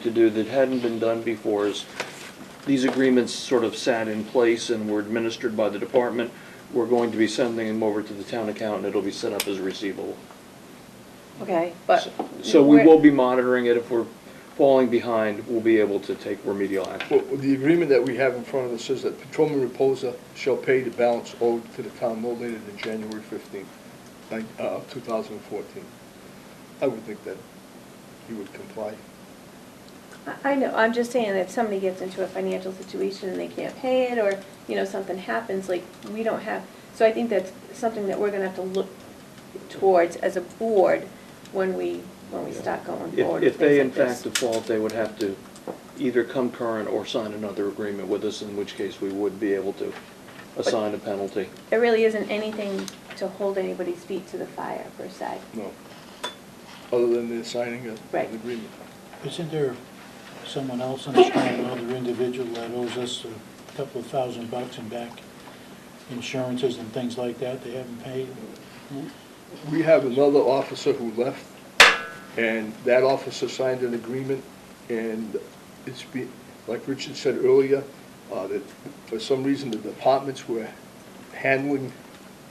to do that hadn't been done before is, these agreements sort of sat in place and were administered by the department. We're going to be sending them over to the town accountant. It'll be set up as a receivable. Okay, but. So we will be monitoring it. If we're falling behind, we'll be able to take remedial action. Well, the agreement that we have in front of us says that Patrolman Reposa shall pay the balance owed to the town no later than January 15th, 2014. I would think that he would comply. I know, I'm just saying that if somebody gets into a financial situation and they can't pay it, or, you know, something happens, like, we don't have, so I think that's something that we're gonna have to look towards as a board when we start going forward. If they in with things fact like default, they would have to either come current or sign another agreement with us, in which case we would be able to assign a penalty. this. There really isn't anything to hold anybody's feet to the fire, per se. No. Other than they're signing Right. an agreement. Isn't there someone else in this town, another individual that owes us a couple of $1,000 in back insurances and things like that they haven't paid? We have another officer who left, and that officer signed an agreement, and it's been, like Richard said earlier, that for some reason the departments were handling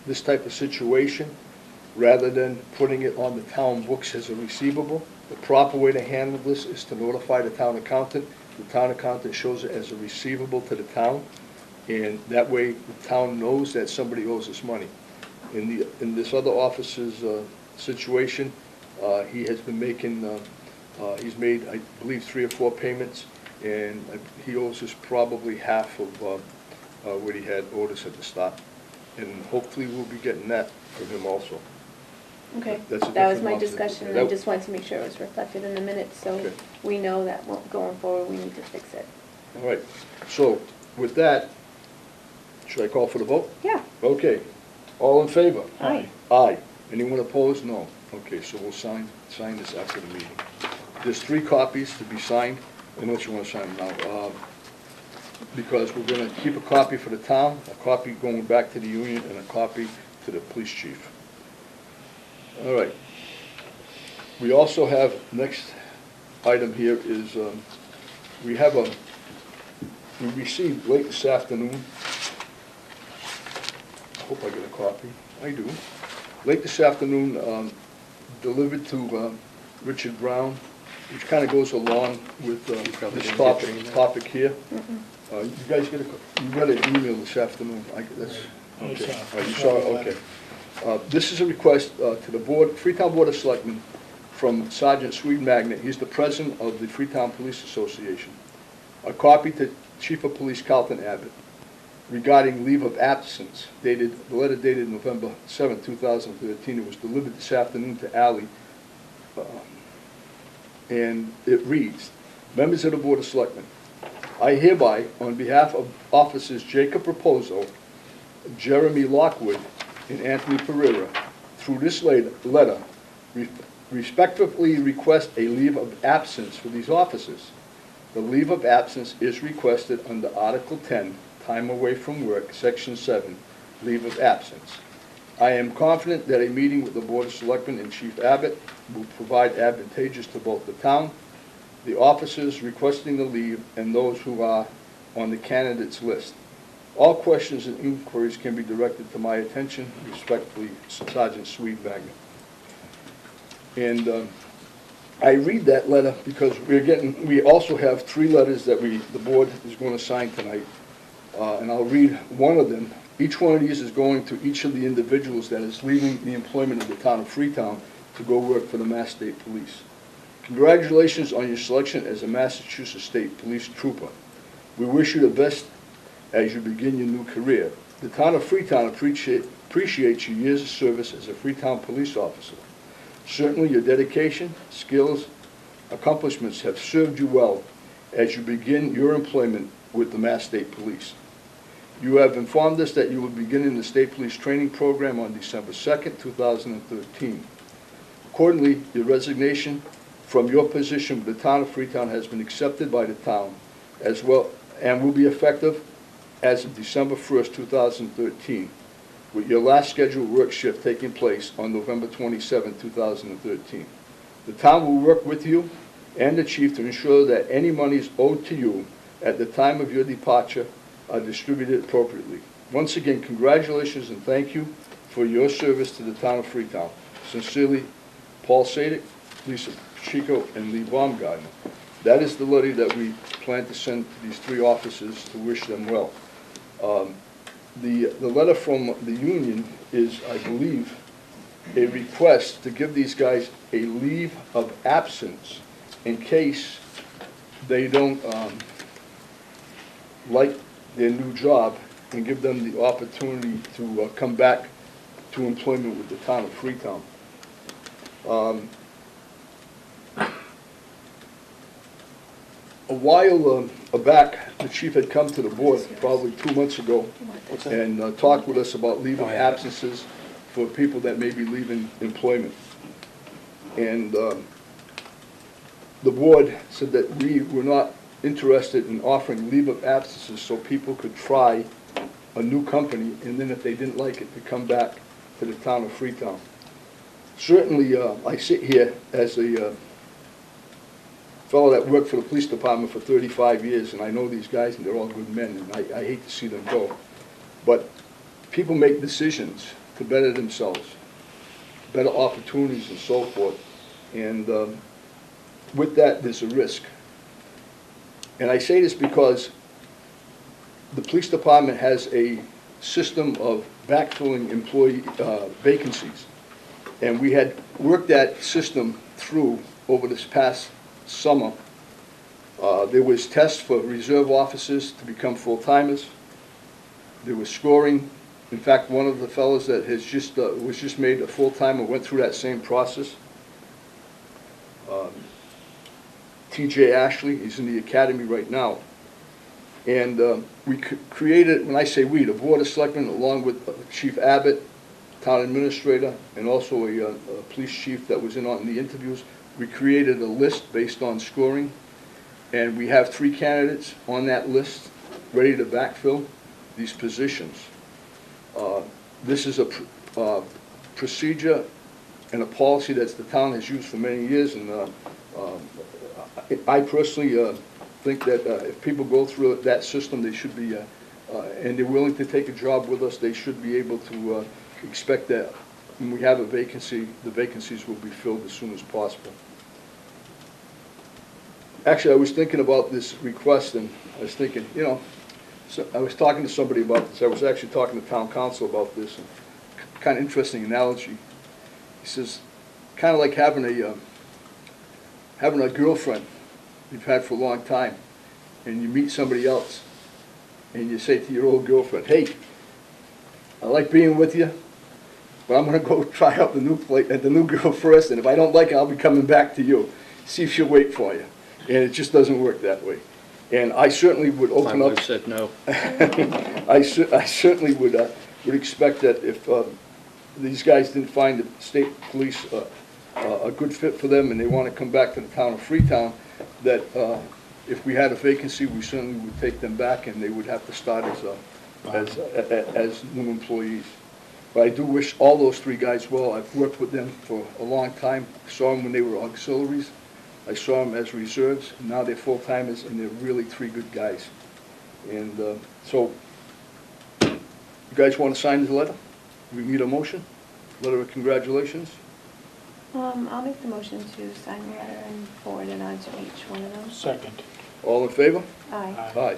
this type of situation rather than putting it on the town books as a receivable. The proper way to handle this is to notify the town accountant. The town accountant shows it as a receivable to the town, and that way the town knows that somebody owes us money. In this other officer's situation, he has been making, he's made, I believe, 3 or 4 payments, and he owes us probably half of what he had owed us at the start. And hopefully we'll be getting that from him also. Okay, That's a that was different my officer. discussion, and I just wanted to make sure it was reflected in the minutes, so Okay. we know that going forward, we need to fix it. All right, so with that, should I call for the vote? Yeah, Okay, all in favor? aye. Aye. Anyone opposed? No. Okay, so we'll sign this after the meeting. There's 3 copies to be signed, unless you want to sign them now, because we're going to keep a copy for the town, a copy going back to the union, and a copy to the police chief. All right. We also have, next item here is, we received late this afternoon, I hope I get a copy, I do, late this afternoon, delivered to Richard Brown, which kind of goes along with probably this didn't get your email. topic here. You guys you got an email this afternoon, that's, I okay. saw. You saw it, okay. This is a request to the board, Freetown Board of Selectmen, from Sergeant Swede Magnet. He's the president of the Freetown Police Association. A copy to Chief of Police Carlton Abbott regarding leave of absence, the letter dated November 7, 2013. It was delivered this afternoon to Ally, and it reads, Members of the Board of Selectmen, I hereby, on behalf of officers Jacob Raposo, Jeremy Lockwood, and Anthony Pereira, through this letter, respectively request a leave of absence for these officers. The leave of absence is requested under Article 10, Time Away from Work, Section 7, Leave of Absence. I am confident that a meeting with the Board of Selectmen and Chief Abbott will provide advantageous to both the town, the officers requesting the leave, and those who are on the candidates list. All questions and inquiries can be directed to my attention. Respectfully, Sergeant Swede Magnet. And I read that letter because we also have 3 letters that the board is going to sign tonight. And I'll read one of them. Each one of these is going to each of the individuals that is leaving the employment of the town of Freetown to go work for the Mass State Police. Congratulations on your selection as a Massachusetts State Police Trooper. We wish you the best as you begin your new career. The town of Freetown appreciates your years of service as a Freetown police officer. Certainly your dedication, skills, accomplishments have served you well as you begin your employment with the Mass State Police. You have informed us that you will begin in the State Police Training Program on December 2nd, 2013. Accordingly, your resignation from your position with the town of Freetown has been accepted by the town as well and will be effective as of December 1st, 2013, with your last scheduled work shift taking place on November 27, 2013. The town will work with you and the chief to ensure that any monies owed to you at the time of your departure are distributed appropriately. Once again, congratulations and thank you for your service to the town of Freetown. Sincerely, Paul Sadek, Lisa Pacheco, and Lee Baumgartner. That is the letter that we plan to send to these three officers to wish them well. The letter from the union is, I believe, a request to give these guys a leave of absence in case they don't like their new job, and give them the opportunity to come back to employment with the town of Freetown. A while back, the chief had come to the board, probably 2 months ago, What's that? and talked with us about leave of absences for people that may be leaving employment. And the board said that we were not interested in offering leave of absences so people could try a new company, and then if they didn't like it, to come back to the town of Freetown. Certainly, I sit here as a fellow that worked for the police department for 35 years, and I know these guys, and they're all good men, and I hate to see them go. But people make decisions to better themselves, better opportunities and so forth, and with that, there's a risk. And I say this because the police department has a system of backfilling employee vacancies. And we had worked that system through over this past summer. There was tests for reserve officers to become full-timers. There was scoring. In fact, one of the fellows that has was just made a full-timer went through that same process. T.J. Ashley, he's in the academy right now. And we created, when I say we, the Board of Selectmen, along with Chief Abbott, town administrator, and also a police chief that was in on the interviews, we created a list based on scoring. And we have 3 candidates on that list ready to backfill these positions. This is a procedure and a policy that the town has used for many years, and I personally think that if people go through that system, they should be, and they're willing to take a job with us, they should be able to expect that when we have a vacancy, the vacancies will be filled as soon as possible. Actually, I was thinking about this request, and I was thinking, you know, so I was talking to somebody about this. I was actually talking to town council about this, and kind of interesting analogy. He says, kind of like having a girlfriend you've had for a long time, and you meet somebody else, and you say to your old girlfriend, hey, I like being with you, but I'm going to go try out the new girl first, and if I don't like it, I'll be coming back to you. See if she'll wait for you. And it just doesn't work that way. And I certainly would open My up. wife said no. I certainly would expect that if these guys didn't find the state police a good fit for them and they want to come back to the town of Freetown, that if we had a vacancy, we certainly would take them back, and they would have to start as new employees. But I do wish all those 3 guys well. I've worked with them for a long time. Saw them when they were auxiliaries. I saw them as reserves, and now they're full-timers, and they're really 3 good guys. And so, you guys want to sign this letter? We need a motion? Letter of congratulations? I'll make the motion to sign the letter and forward it on to each one of them. Second. All in favor? Aye. Aye.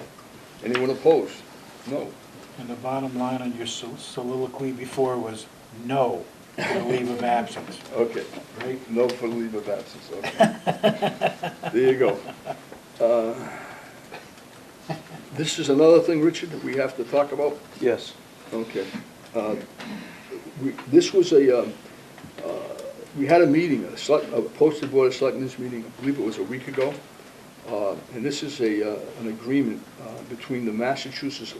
Anyone opposed? No. And the bottom line on your soliloquy before was no to the leave of absence, Okay. right? No for leave of absence, okay. There you go. This is another thing, Richard, that we have to talk about? Yes. Okay. This was we had a meeting, a posted Board of Selectmen's meeting, I believe it was a week ago. And this is an agreement between the Massachusetts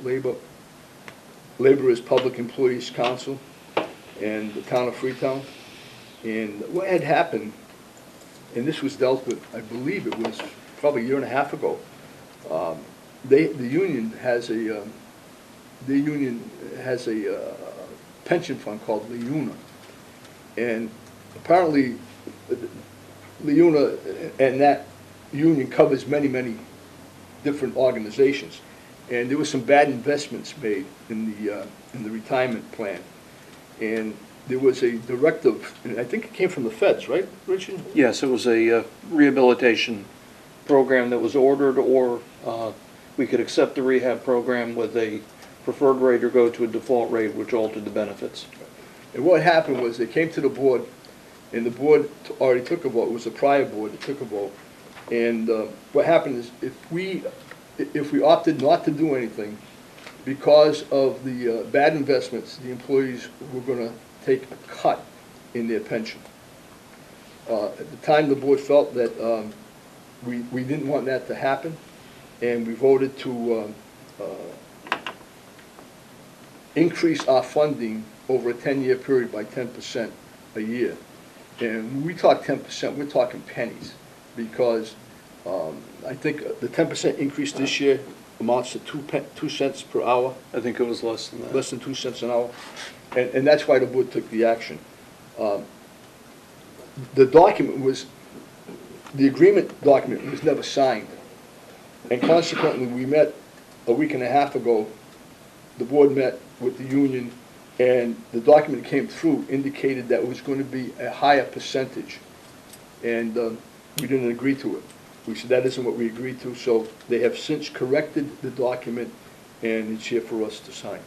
Laborers Public Employees Council and the town of Freetown. And what had happened, and this was dealt with, I believe it was probably a year and a half ago. The union has a pension fund called Leuna, and apparently Leuna and that union covers many, many different organizations. And there was some bad investments made in the retirement plan. And there was a directive, and I think it came from the feds, right, Richard? Yes, it was a rehabilitation program that was ordered, or we could accept the rehab program with a preferred rate or go to a default rate, which altered the benefits. And what happened was they came to the board, and the board already took a vote. It was a prior board that took a vote. And what happened is if we opted not to do anything, because of the bad investments, the employees were going to take a cut in their pension. At the time, the board felt that we didn't want that to happen, and we voted to increase our funding over a 10-year period by 10% a year. And when we talk 10%, we're talking pennies, because I think the 10% increase this year amounts to 2 cents per hour, I think it was less than that. less than 2 cents an hour, and that's why the board took the action. The agreement document was never signed, and consequently, we met a week and a half ago. The board met with the union, and the document that came through indicated that it was going to be a higher percentage, and we didn't agree to it. We said that isn't what we agreed to, so they have since corrected the document, and it's here for us to sign.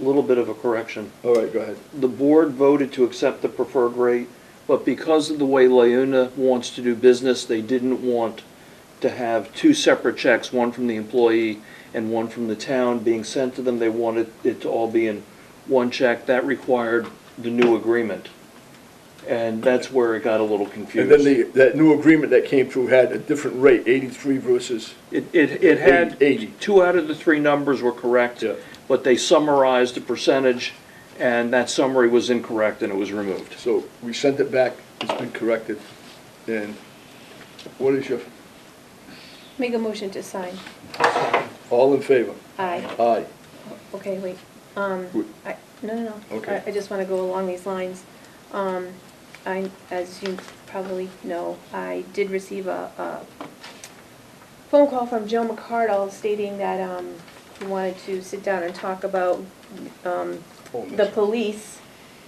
A little bit of a correction. All right, go ahead. The board voted to accept the preferred rate, but because of the way Leuna wants to do business, they didn't want to have two separate checks, one from the employee and one from the town being sent to them. They wanted it to all be in one check. That required the new agreement. And that's where it got a little confused. And then that new agreement that came through had a different rate, 83 versus It had, 80. 2 out of the 3 numbers were correct, Yeah. but they summarized the percentage, and that summary was incorrect, and it was removed. So we sent it back, it's been corrected, and what is your, Make a motion to sign. all in favor? Aye. Aye. Okay, wait. Wait. No. Okay. I just want to go along these lines. As you probably know, I did receive a phone call from Joe McCardle stating that he wanted to sit down and talk about the police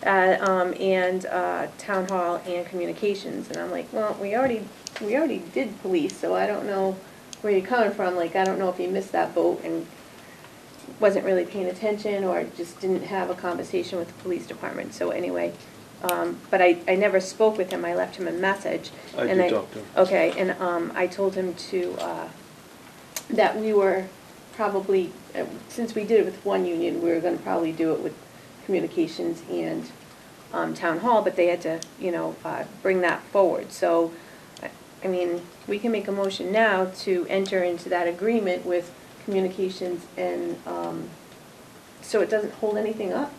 and town hall and communications. And I'm like, well, we already did police, so I don't know where you're coming from. Like, I don't know if you missed that boat and wasn't really paying attention or just didn't have a conversation with the police department. So anyway, but I never spoke with him. I left him a message. I and did talk to him. Okay, and I told him that we were probably, since we did it with one union, we were gonna probably do it with communications and town hall, but they had to, bring that forward. So, I mean, we can make a motion now to enter into that agreement with communications and, so it doesn't hold anything up.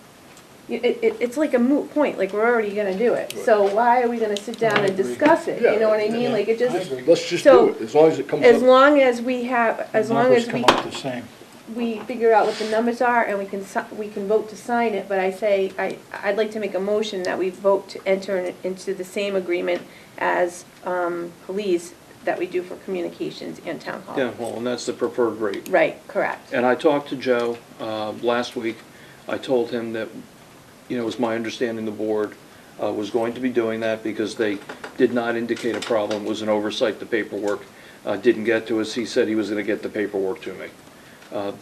It's like a moot point, like we're already gonna do it. So why are we gonna sit down I and agree. discuss it? You know what I mean? Yeah. Like it I just, agree. Let's just So, do it, as long as it comes as up. long as we have, as long as Numbers come out the same. we figure out what the numbers are and we can vote to sign it, but I'd like to make a motion that we vote to enter into the same agreement as police that we do for communications and town hall. Yeah, well, and that's the preferred rate. Right, correct. And I talked to Joe last week. I told him that, it was my understanding the board was going to be doing that because they did not indicate a problem. It was an oversight. The paperwork didn't get to us. He said he was going to get the paperwork to me.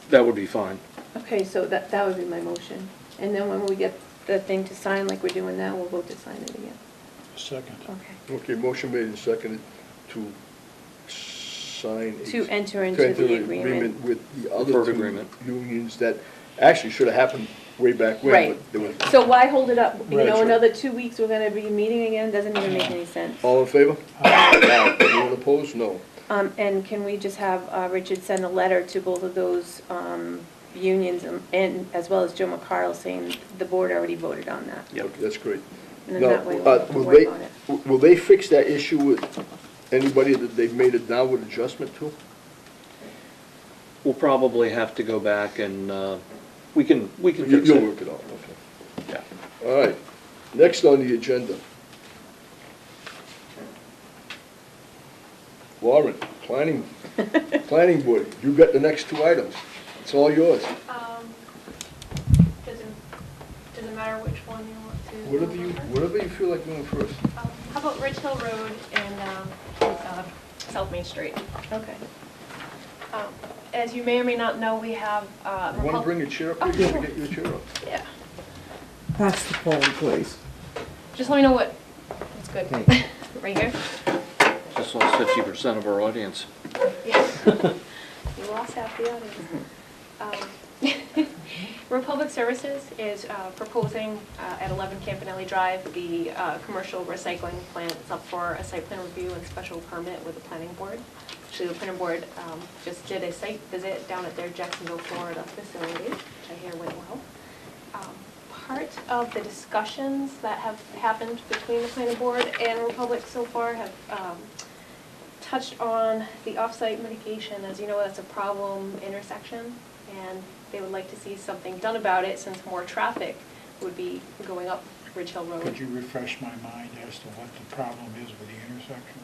That would be fine. Okay, so that would be my motion. And then when we get the thing to sign like we're doing now, we'll vote to sign it again. Second. Okay. Okay, motion made and seconded to sign. To enter into the an agreement. with the other Preferred two agreement. unions that actually should have happened way back when. Right. but there was- So why hold it up? Right. Another 2 weeks, we're gonna be meeting again, doesn't even make any sense. All in favor? Aye. Anyone opposed? No. And can we just have Richard send a letter to both of those unions and as well as Joe McCarl saying the board already voted on that? Yep. Okay, that's great. And then Now, that way we don't have to will worry they- about it. Will they fix that issue with anybody that they've made a downward adjustment to? We'll probably have to go back and we can fix You'll it. work it out, okay. Yeah. All right, next on the agenda. Lauren, planning board, you got the next two items. It's all yours. Does it matter which one you want to? Whatever you feel like doing first. How about Ridge Hill Road and South Main Street? Okay. As you may or may not know, we have. You wanna bring your chair up here? Can we get you a chair up? Yeah. Pass the phone, please. Just let me know what's good. Okay. Right here? Just lost 50% of our audience. Yeah. You lost half the audience. Republic Services is proposing at 11 Campanelli Drive, the commercial recycling plant. It's up for a site plan review and special permit with the planning board. Actually, the planning board just did a site visit down at their Jacksonville, Florida facility, which I hear went well. Part of the discussions that have happened between the planning board and Republic so far have touched on the off-site mitigation. As you know, that's a problem intersection, and they would like to see something done about it since more traffic would be going up Ridge Hill Road. Could you refresh my mind as to what the problem is with the intersection?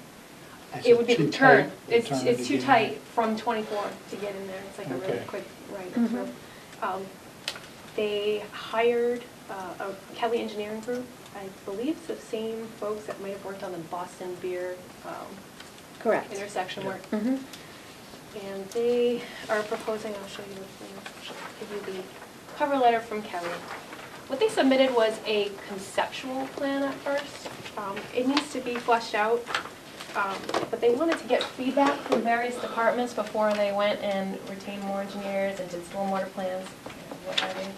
Is It would be too the turn. tight? It's to too get in? tight from 24 to get in there. It's like a really Okay. quick right. Mhm. So, they hired a Kelly Engineering Group. I believe it's the same folks that might have worked on the Boston Beer Correct. intersection work. Mm-hmm. And they are proposing, I'll show you give you the cover letter from Kelly. What they submitted was a conceptual plan at first. It needs to be fleshed out, but they wanted to get feedback from various departments before they went and retained more engineers and did stormwater plans and what have you.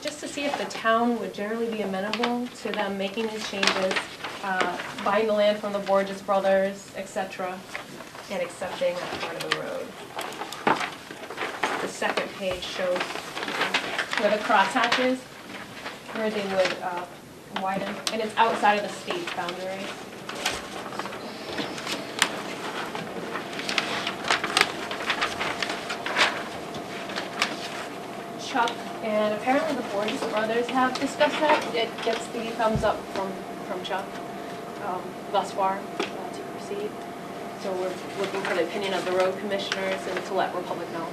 Just to see if the town would generally be amenable to them making these changes, buying the land from the Borges brothers, etc., and accepting that part of the road. The second page shows where the crosshatches, where they would widen, and it's outside of the state boundary. Chuck and apparently the Borges brothers have discussed that. It gets the thumbs up from Chuck thus far to proceed. So we're looking for the opinion of the road commissioners and to let Republic know.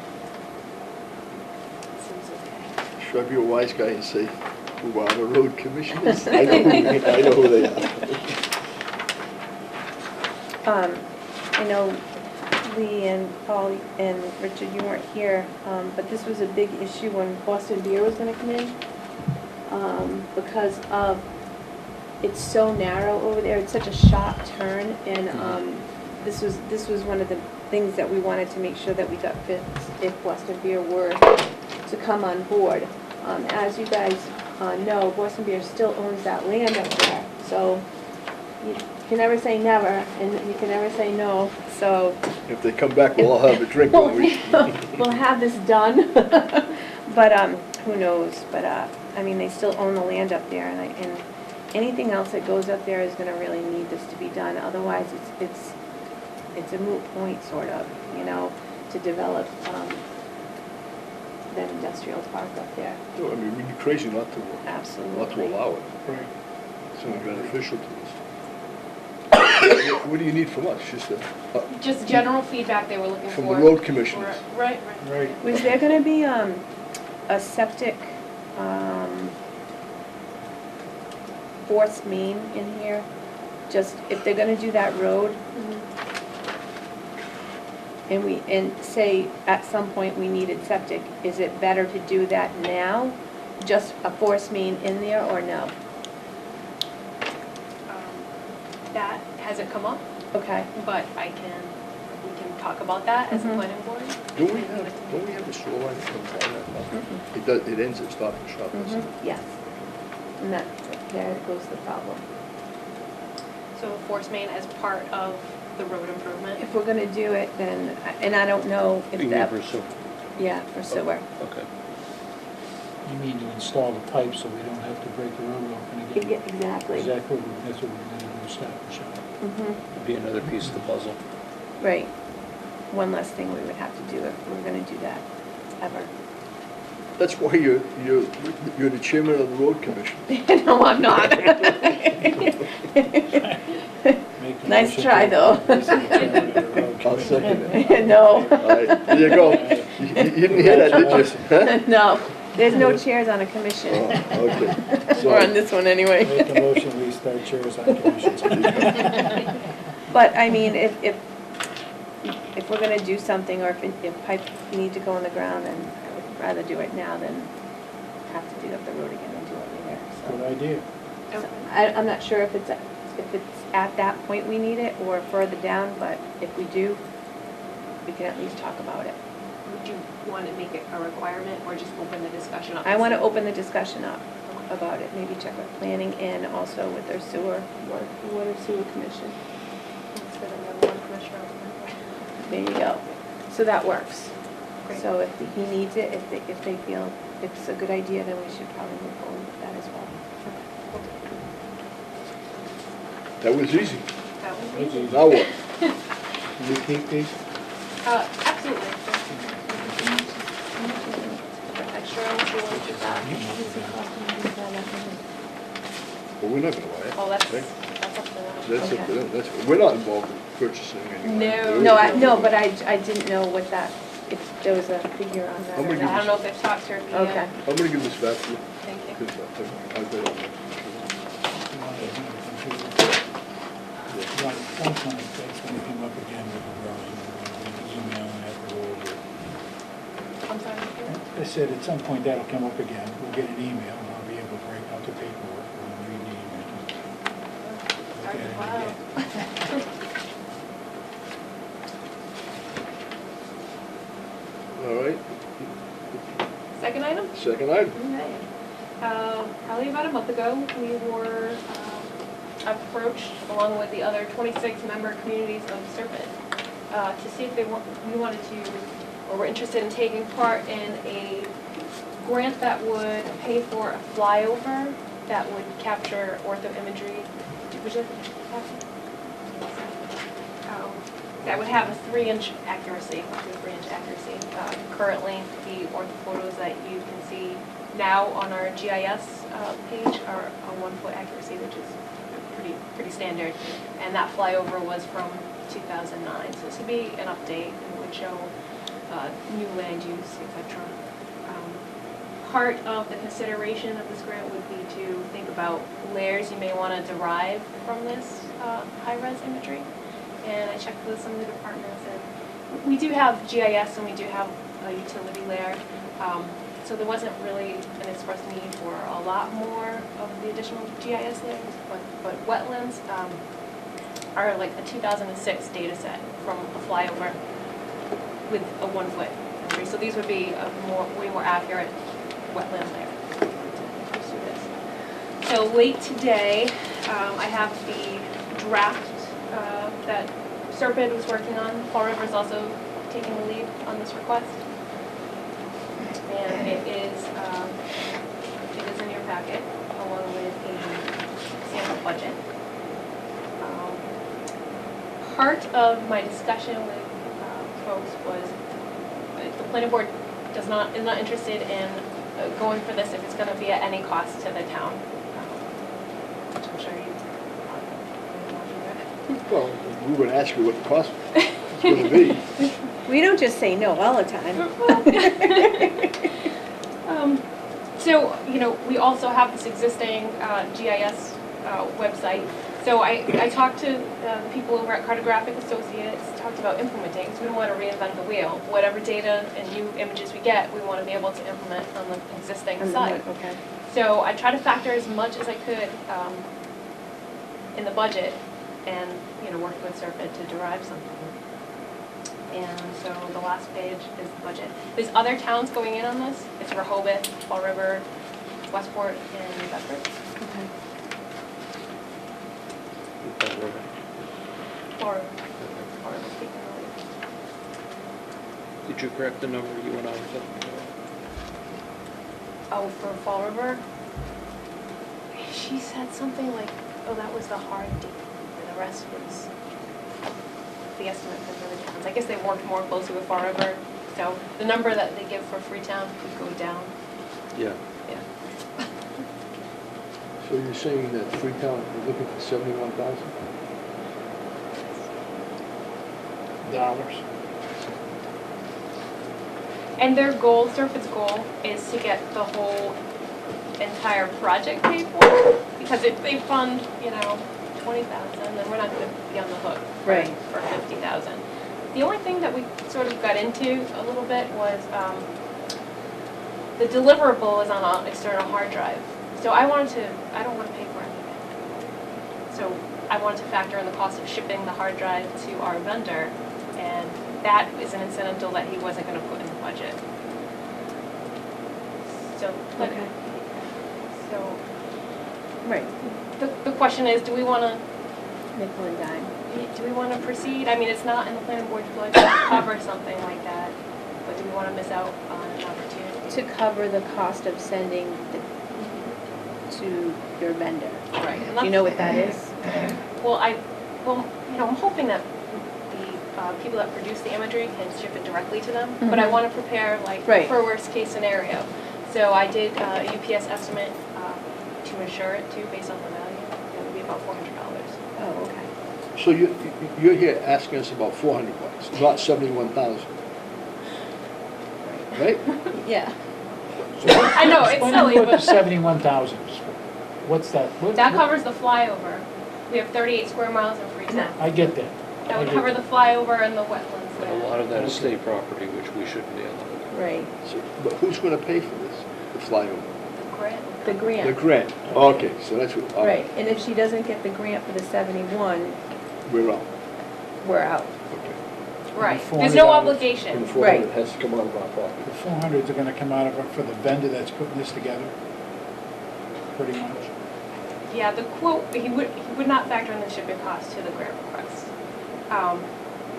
Seems okay. Should I be a wise guy and say, who are the road commissioners? I know who they are. I know Lee and Paul and Richard, you weren't here, but this was a big issue when Boston Beer was gonna come in. Because of, it's so narrow over there, it's such a sharp turn, and, this was one of the things that we wanted to make sure that we got fixed if Boston Beer were to come on board. As you guys know, Boston Beer still owns that land up there, so you can never say never, and you can never say no, so. If they come back, we'll all have a drink, won't we? We'll have this done, but, who knows, but, I mean, they still own the land up there, and anything else that goes up there is gonna really need this to be done, otherwise it's a moot point, sort of, you know, to develop, that industrial park up there. No, I mean, we'd be crazy not to Absolutely. allow it. Right. It's only beneficial to us. What do you need from us? Just general feedback they were looking for. From the road commissioners. Right. Right. Was there gonna be, a septic, forced main in here? Just, if they're gonna do that road, Mhm. and say at some point we needed septic, is it better to do that now? Just a force main in there, or no? That hasn't come up, Okay. but we can talk about that as a Mhm. planning board. Don't we have a shoreline that comes down that mountain? It does, it ends at Stop and Shop, doesn't it? Yes. And that, there goes the problem. So force main as part of the road improvement. If we're gonna do it, then, and I don't know if You that, never so. yeah, for sewer. Okay. You mean to install the pipe so we don't have to break the road open again? Exactly. Exactly, that's what we're gonna do, Stop and Shop. Mhm. Be another piece of the puzzle. Right. One less thing we would have to do if we were gonna do that, ever. That's why you're the chairman of the road commission. No, I'm not. Make a Nice motion try, to- though. He's the chairman of the road I'll committee. second it. No, All right, there you go. You didn't hear that, did you? Huh? no, there's no chairs on a commission, Oh, okay. or on So, this one anyway. Make a motion, we start chairs on commissions. But, I mean, if we're gonna do something, or if pipe need to go in the ground, then I would rather do it now than have to dig up the road again and do it later, Good so. idea. So, I'm not sure if it's at that point we need it, or further down, but if we do, we can at least talk about it. Would you want to make it a requirement or just open the discussion up? I wanna open the discussion up about it, maybe check with planning and also with their water sewer commission. Instead of having one commissioner on the board. There you go. So that works. Great. So if he needs it, if they feel it's a good idea, then we should probably move forward with that as well. that was easy. That was easy. Now what? Can you keep these? Absolutely. Extra, if you want to keep that. Well, we're not gonna buy it. Oh, that's right? up to them. That's up to Okay. them, we're not involved in purchasing anyway. No, but I didn't know what that, if there was a figure on that. I'm or gonna I not. don't know if they've talked to her. yet. Okay. I'm gonna give this back to you. Thank you. 'Cause I've got it on there. You want it on the computer? Right, sometimes that's gonna come up again with the drawing, email and have to go over it. I'm sorry. I said at some point that'll come up again, we'll get an email, and I'll be able to break out the paperwork when we need it. Look at it Wow. again. All right, Second item? second item. Okay. Probably about a month ago, we were approached, along with the other 26 member communities of Serpent, to see if we wanted to, or were interested in taking part in a grant that would pay for a flyover that would capture ortho imagery. Would you like to pass it? That would have a 3-inch accuracy, up to a 3-inch accuracy. Currently, the ortho photos that you can see now on our GIS page are a 1-foot accuracy, which is pretty standard. And that flyover was from 2009, so this would be an update and would show new land use, etc. Part of the consideration of this grant would be to think about layers you may want to derive from this high-res imagery. And I checked with some of the departments, and we do have GIS and we do have a utility layer. So there wasn't really an express need for a lot more of the additional GIS layers, but wetlands are like a 2006 data set from a flyover with a 1-foot imagery. So these would be a way more accurate wetland layer to pursue this. So late today, I have the draft that Serpent was working on. Fall River is also taking the lead on this request. And it is in your packet, along with a sample budget. Part of my discussion with folks was the planning board is not interested in going for this if it's going to be at any cost to the town. Which I'm sure you want to do. Well, we would ask you what the cost is gonna be. We don't just say no all the time. So, we also have this existing GIS website. So I talked to the people over at Cartographic Associates, talked about implementing, because we don't want to reinvent the wheel. Whatever data and new images we get, we want to be able to implement on the existing site. Okay. So I tried to factor as much as I could in the budget and, work with Serpent to derive something. And so the last page is the budget. There's other towns going in on this. It's Rehoboth, Fall River, Westport, and New Bedford. Okay. Or taking the lead. Did you correct the number you went over to? Oh, for Fall River? She said something like, oh, that was the hard date, and the rest was the estimate for the other towns. I guess they worked more closely with Fall River, so the number that they give for Freetown could go down Yeah. Yeah. So you're saying that Freetown is looking for 71,000? Dollars. And their goal, Serpent's goal, is to get the whole entire project paid for, because if they fund, 20,000, then we're not gonna be on the hook Right. for 50,000. The only thing that we sort of got into a little bit was, the deliverable is on an external hard drive. So I don't want to pay for anything. So I wanted to factor in the cost of shipping the hard drive to our vendor, and that is an incidental that he wasn't gonna put in the budget. So, Okay. so Right, the question is, do we wanna nickel and dime. proceed? I mean, it's not in the planning board's budget to cover something like that, but do we wanna miss out on an opportunity? To cover the cost of sending to your vendor. Right. and Do you know what that is? Well, I'm hoping that the people that produce the imagery can ship it directly to them, but I Mhm. want to prepare Right. for worst case scenario. So I did a UPS estimate to insure it too, based on the value. It would be about $400. Oh, okay. So you're here asking us about 400 bucks, not 71,000, right? Yeah. I know, it's silly, Explain what the but 71,000 is. What's that? that covers the flyover. We have 38 square miles in Freetown. I get that. That would I get cover the flyover and the wetlands But a there. lot of that is state property, which we shouldn't be on the hook. Right, So, but who's gonna pay for this, the flyover? The grant. the The grant. grant, okay, so that's what, all Right, right, and if she doesn't get the grant for the 71, we're out, we're out. okay. Right. $400. There's no And obligation. the 400 has to come out of our pocket. The 400s are gonna come out of, for the vendor that's putting this together, pretty much. Yeah, the quote, he would not factor in the shipping cost to the grant request.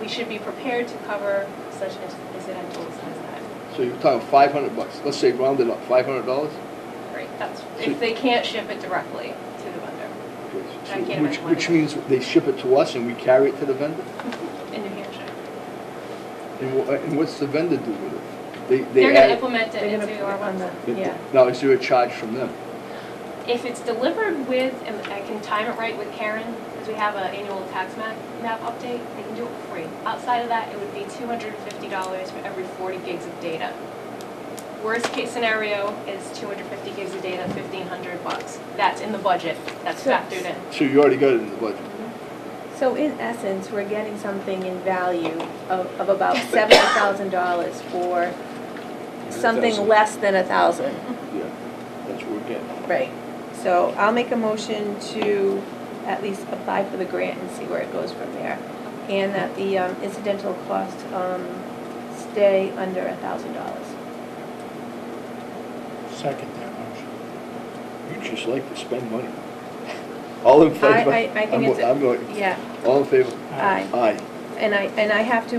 We should be prepared to cover such incidentals as that. So you're talking 500 bucks, let's say round it up, $500? Right, that's, if they can't ship it directly to the vendor Okay, I so can't imagine why which they means they ship it to us and we carry it to the vendor? in New Hampshire. And what's the vendor do with it? They They're add gonna it- implement it They're gonna into put our it on website. the, yeah. Now, is there a charge from them? If it's delivered with, and I can time it right with Karen, because we have an annual tax map update, they can do it for free. Outside of that, it would be $250 for every 40 gigs of data. Worst case scenario is 250 gigs of data, $1,500. That's in the budget, that's So- factored in. So you already got it in the budget? So in essence, we're getting something in value of about $70,000 for something 100,000. less than 1,000. Yeah, that's what we're getting. Right. So I'll make a motion to at least apply for the grant and see where it goes from there. And that the incidental cost stay under $1,000. Second that motion. You just like to spend money. All in favor? I think I'm going, Yeah, all in favor? aye. Aye. And I have to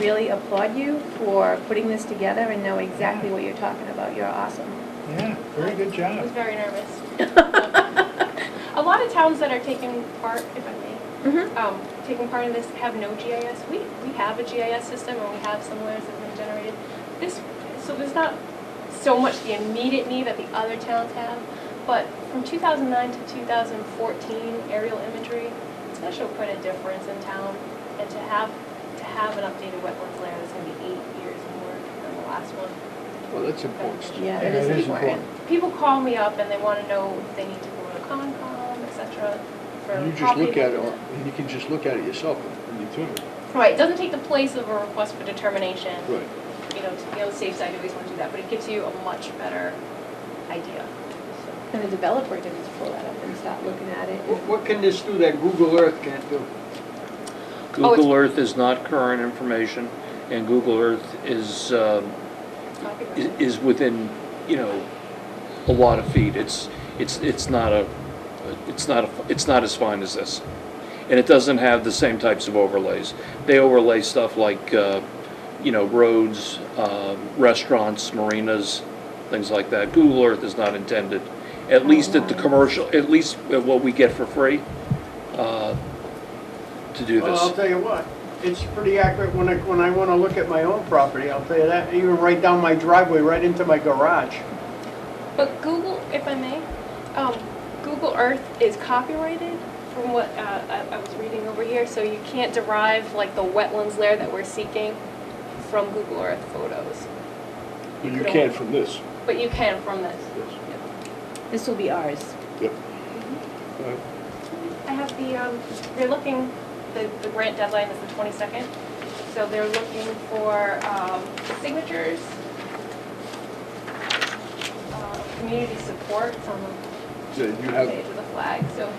really applaud you for putting this together and know exactly what you're talking about. You're awesome. Yeah, very good I was job. very nervous. A lot of towns that are taking part, if I may, Mm-hmm. taking part in this have no GIS. We have a GIS system and we have some layers that have been generated. So there's not so much the immediate need that the other towns have, but from 2009 to 2014 aerial imagery, it's going to show quite a difference in town. And to have an updated wetlands layer that's going to be 8 years more than the last one. Well, that's important. Steve. Yeah, Yeah, it is it is important. People call me up and they want to know if they need to go to Concom, et cetera, for You just property look at it, management. and you can just look at it yourself and determine. Right, it doesn't take the place of a request for determination. Right. To be on the safe side, you always want to do that, but it gives you a much better idea. And the developer can just pull that up and start looking at it. What can this do that Google Earth can't do? Google Earth is not current information, and Google Earth is within, a lot of feet. It's not as fine as this. And it doesn't have the same types of overlays. They overlay stuff like, roads, restaurants, marinas, things like that. Google Earth is not intended, at least at the commercial, at least at what we get for free, to do Well, I'll this. tell you what, it's pretty accurate when I want to look at my own property, I'll tell you that, even right down my driveway, right into my garage. But Google, if I may, Google Earth is copyrighted from what I was reading over here, so you can't derive like the wetlands layer that we're seeking from Google Earth photos. But you could can only- from this. But you can from this. Yes. This will be ours. Yep. All right. I have they're looking, the grant deadline is the 22nd, so they're looking for signatures, community support on Yeah, the you have, page with a flag, so.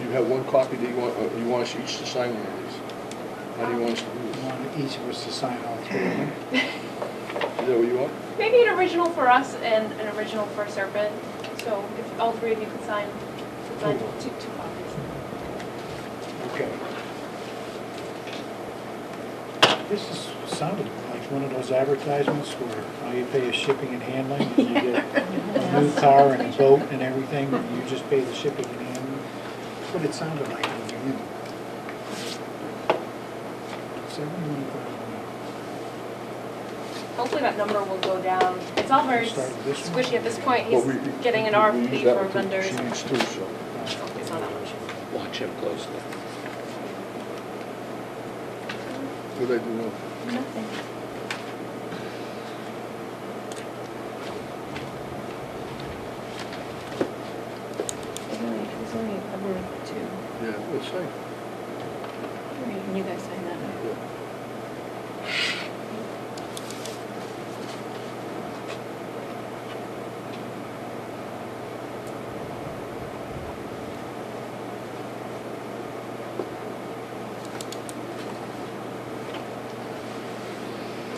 you have one copy that you want us each to sign one of these. How do you want us to do We this? want each of us to sign all three of them. Is that what you want? Maybe an original for us and an original for Serpent, so if all three of you could sign two copies. Okay. This sounded like one of those advertisements where all you pay is shipping and handling, and you get a new car and a boat and everything, and you just pay the shipping and handling. That's what it sounded like in the beginning. $71,000. Hopefully that number will go down. It's all very Start with this one? squishy at this point. Well, He's we- getting an we RFP use that for one too. vendors. She needs two, so. It's not that much. Watch him closely. What did I do now? Nothing. There's only a cover of two. Yeah, let's say. And you guys sign that. Yeah.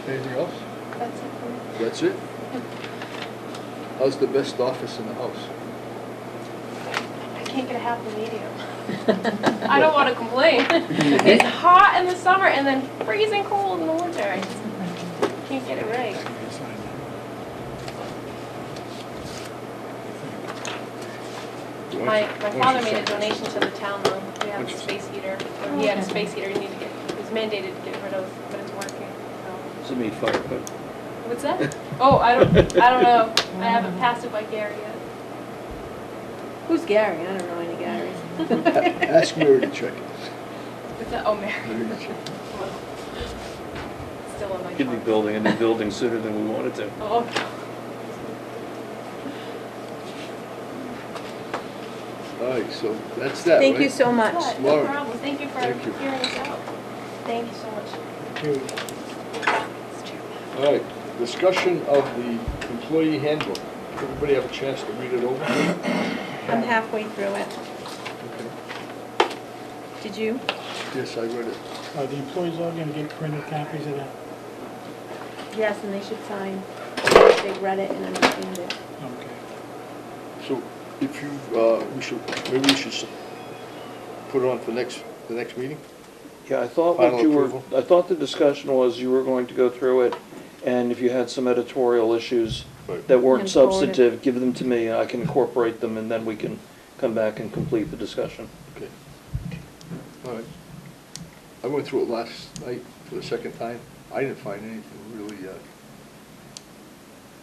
Anything else? That's it for me. That's it? How's the best office in the house? I can't get a happy medium. I don't want to complain. It's hot in the summer and then freezing cold in the winter. I just can't get it right. Okay, sign that. My father made a donation to the town though. We have a space heater. Or he had a space heater he needed to get, it was mandated to get rid of, but it's working. So. Does it meet fire code? What's that? Oh, I don't know. I haven't passed it by Gary yet. Who's Gary? I don't know any Garys. Ask Mary to check it. What's that? Oh, Mary. Mary to check Still on my Could be phone. building a new building sooner than we wanted to. Oh, it. All right, so that's that, right? Thank you so much. God, no Laura. problem. Thank you for Thank you. hearing us out. Thank you so much. Here, Mr. Chairman. All right, discussion of the employee handbook. Everybody have a chance to read it over? I'm halfway through it. Okay. Did you? Yes, I read it. Are the employees all gonna get printed copies of that? Yes, and they should sign. They read it and understand it. Okay. So if you, maybe we should put it on for the next meeting? Yeah, I thought Final what you were, approval? I thought the discussion was you were going to go through it, and if you had some editorial issues Right. that weren't And forward it. substantive, give them to me, I can incorporate them, and then we can come back and complete the discussion. Okay. All right. I went through it last night for the second time. I didn't find anything really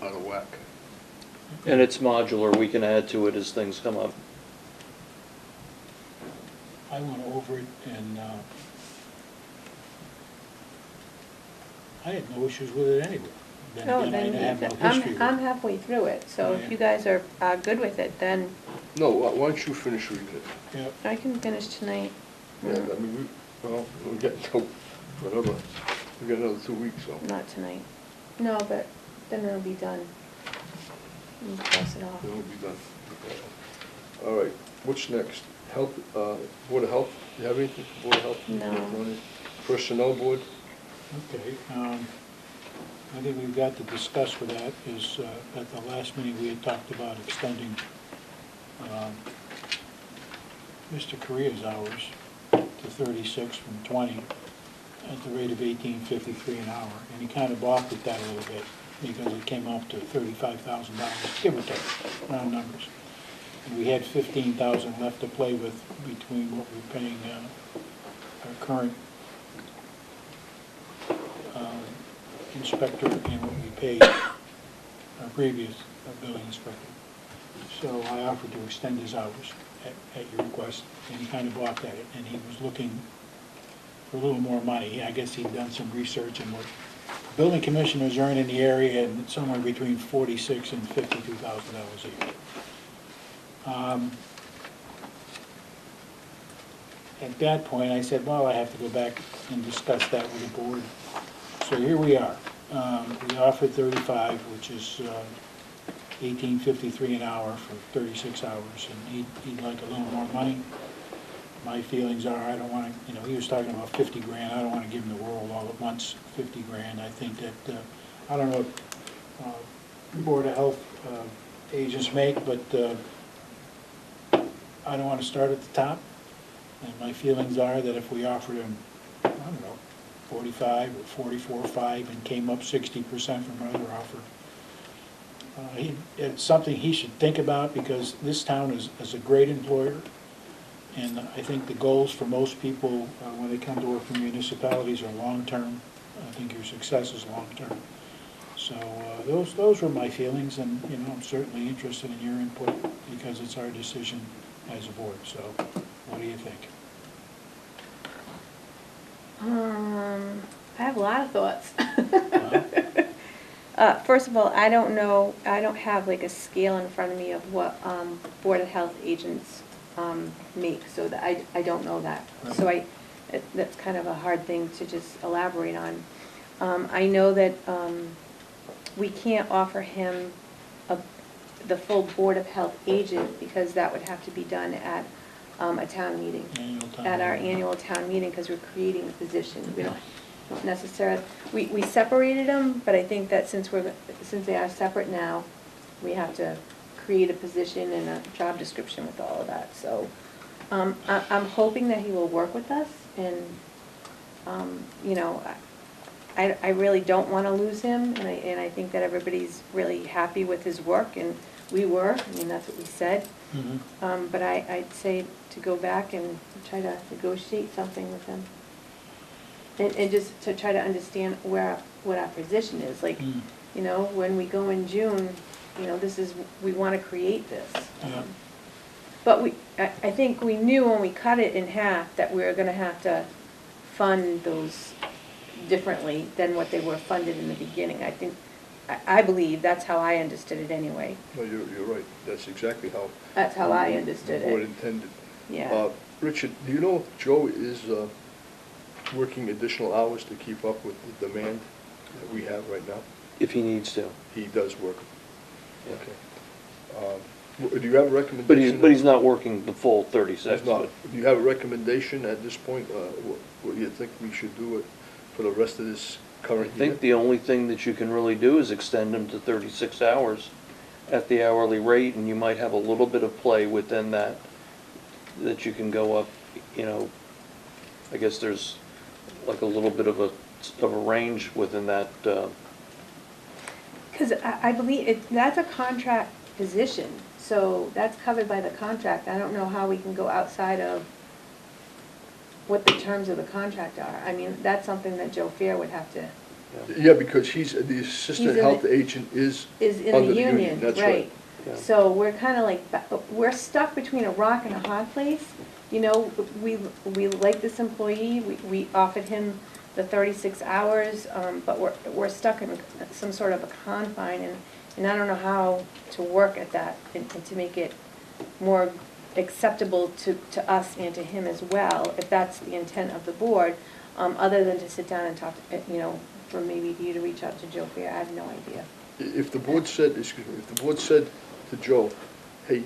out of whack. And it's modular, we can add to it as things come up. I went over it and, I had no issues with it anyway. Then Oh, again, I then, have no history with I'm it. halfway through it, so Oh, if yeah. you guys are good with it, then No, why don't you finish reading it? Yep. I can finish tonight. Yeah, I mean, we'll get until, we got another 2 weeks, so Not tonight. No, but then it'll be done. You can cross it off. then we'll be done. All right, what's next? Health, Board of Health, you have anything for Board of Health? No. Personnel Board? Okay, I think we've got to discuss with that is, at the last meeting, we had talked about extending, Mr. Correa's hours to 36 from 20 at the rate of $18.53 an hour. And he kind of balked at that a little bit because it came up to $35,000, give or take, round numbers. And we had $15,000 left to play with between what we're paying our current inspector and what we paid our previous building inspector. So I offered to extend his hours at your request, and he kind of balked at it, and he was looking for a little more money. I guess he'd done some research and what building commissioners earn in the area, and somewhere between $46,000 and $52,000 a year. At that point, I said, well, I have to go back and discuss that with the board. So here we are. We offered 35, which is $18.53 an hour for 36 hours, and he'd like a little more money. My feelings are, I don't want to, he was talking about 50 grand. I don't want to give him the world all at once, 50 grand. I think that, I don't know what Board of Health agents make, but I don't want to start at the top. And my feelings are that if we offered him, I don't know, 45 or 44.5 and came up 60% from another offer, it's something he should think about, because this town is a great employer. And I think the goals for most people when they come to work for municipalities are long-term. I think your success is long-term. So those were my feelings, and I'm certainly interested in your input because it's our decision as a board. So what do you think? I have a lot of thoughts. First of all, I don't know, I don't have like a scale in front of me of what Board of Health agents make, so that I don't know that. Right. So that's kind of a hard thing to just elaborate on. I know that we can't offer him the full Board of Health agent, because that would have to be done at a town meeting. At our annual town meeting, because we're creating a position. We don't necessarily, we separated them, but I think that since they are separate now, we have to create a position and a job description with all of that. So I'm hoping that he will work with us, and I really don't want to lose him, and I think that everybody's really happy with his work, and we were. I mean, that's what we said. Mm-hmm. But I'd say to go back and try to negotiate something with him. And just to try to understand what our position is. Like, when we go in June, we want to create this. Yeah. But I think we knew when we cut it in half that we were going to have to fund those differently than what they were funded in the beginning. I believe that's how I understood it anyway. No, you're right. That's exactly how. That's how I understood The board it. intended. Yeah. Richard, do you know if Joe is working additional hours to keep up with the demand that we have right now? If he needs to. He does work. Yeah. Okay. Do you have a recommendation? But he's not working the full 36. He's not. Do you have a recommendation at this point? What do you think we should do for the rest of this I current year? think the only thing that you can really do is extend him to 36 hours at the hourly rate, and you might have a little bit of play within that you can go up, I guess there's like a little bit of a range within that. Because I believe that's a contract position, so that's covered by the contract. I don't know how we can go outside of what the terms of the contract are. I mean, that's something that Joe Fair would have to. Yeah, because he's, the assistant health agent is in under the the union. union, That's right. Yeah. So we're kind of like, we're stuck between a rock and a hard place. We like this employee, we offered him the 36 hours, but we're stuck in some sort of a confine, and I don't know how to work at that and to make it more acceptable to us and to him as well, if that's the intent of the board, other than to sit down and talk, for maybe you to reach out to Joe Fair. I have no idea. If the board said, to Joe, hey,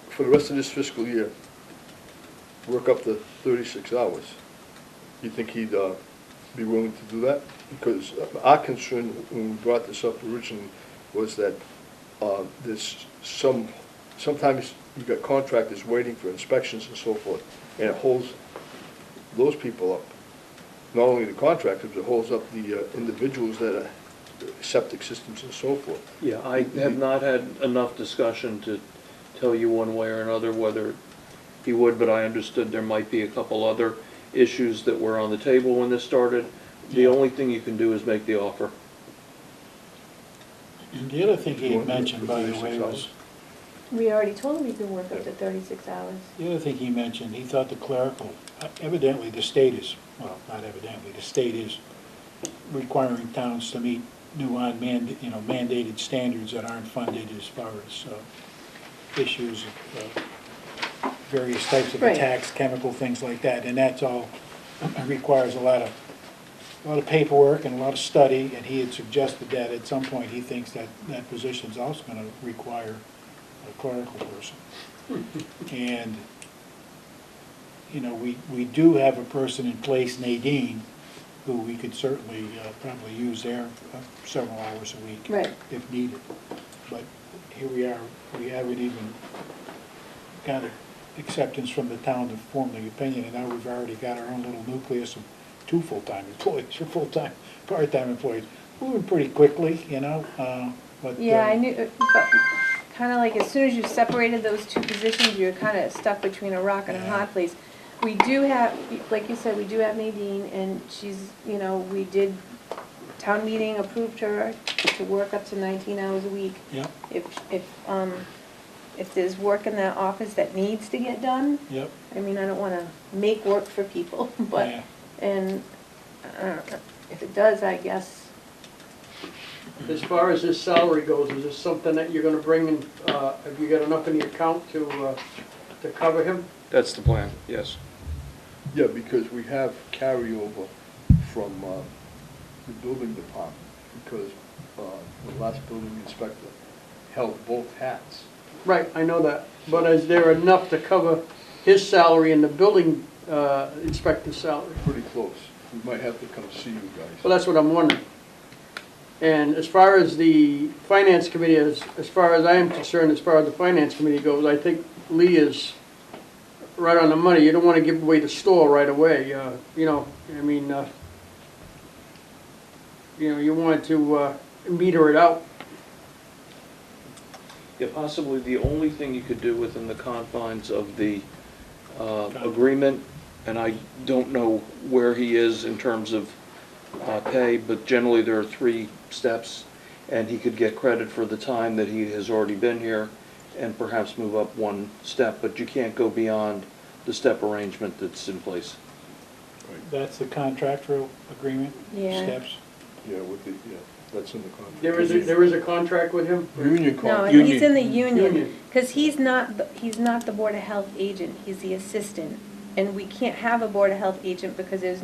for the rest of this fiscal year, work up to 36 hours, you think he'd be willing to do that? Because our concern when we brought this up originally was that there's sometimes you've got contractors waiting for inspections and so forth, and it holds those people up. Not only the contractors, but it holds up the individuals that are septic systems and so forth. Yeah, I have not had enough discussion to tell you one way or another whether he would, but I understood there might be a couple other issues that were on the table when this started. The only thing you can do is make the offer. And the other thing he had mentioned, by the way, was We already told him he can work up to 36 hours. The other thing he mentioned, he thought the clerical, evidently the state is, well, not evidently, the state is requiring towns to meet new mandated standards that aren't funded as far as issues of various types of Right. attacks, chemical things like that, and that's all requires a lot of paperwork and a lot of study, and he had suggested that at some point he thinks that that position's also gonna require a clerical person. And, we do have a person in place, Nadine, who we could certainly probably use there several hours a week. Right. If needed. But here we are, we haven't even got acceptance from the town to form the opinion, and now we've already got our own little nucleus of 2 full-time employees, or full-time, part-time employees, moving pretty quickly, but. Yeah, I knew, but kind of like as soon as you separated those two positions, you're kind of stuck between a rock and a hard place. We do have, like you said, we do have Nadine, and she's, we did, town meeting approved her to work up to 19 hours a week. Yep, If there's work in that office that needs to get done, yep. I mean, I don't want to make work for people, but, Yeah. and if it does, I guess, As far as his salary goes, is this something that you're gonna bring in, have you got enough in the account to cover him? That's the plan, yes. Yeah, because we have carryover from the building department, because the last building inspector held both hats. Right, I know that, but is there enough to cover his salary and the building inspector's salary? Pretty close. We might have to come see you guys. Well, that's what I'm wondering. And as far as the finance committee, as far as I am concerned, as far as the finance committee goes, I think Lee is right on the money. You don't want to give away the store right away, you want to meter it out. Yeah, possibly the only thing you could do within the confines of the agreement, and I don't know where he is in terms of pay, but generally there are 3 steps, and he could get credit for the time that he has already been here and perhaps move up 1 step, but you can't go beyond the step arrangement that's in place. That's the contractual agreement, Yeah. steps. Yeah, that's in the contract. There is a contract with him? Union no, contract. he's in the union, Union. because he's not the Board of Health agent, he's the assistant. And we can't have a Board of Health agent because it's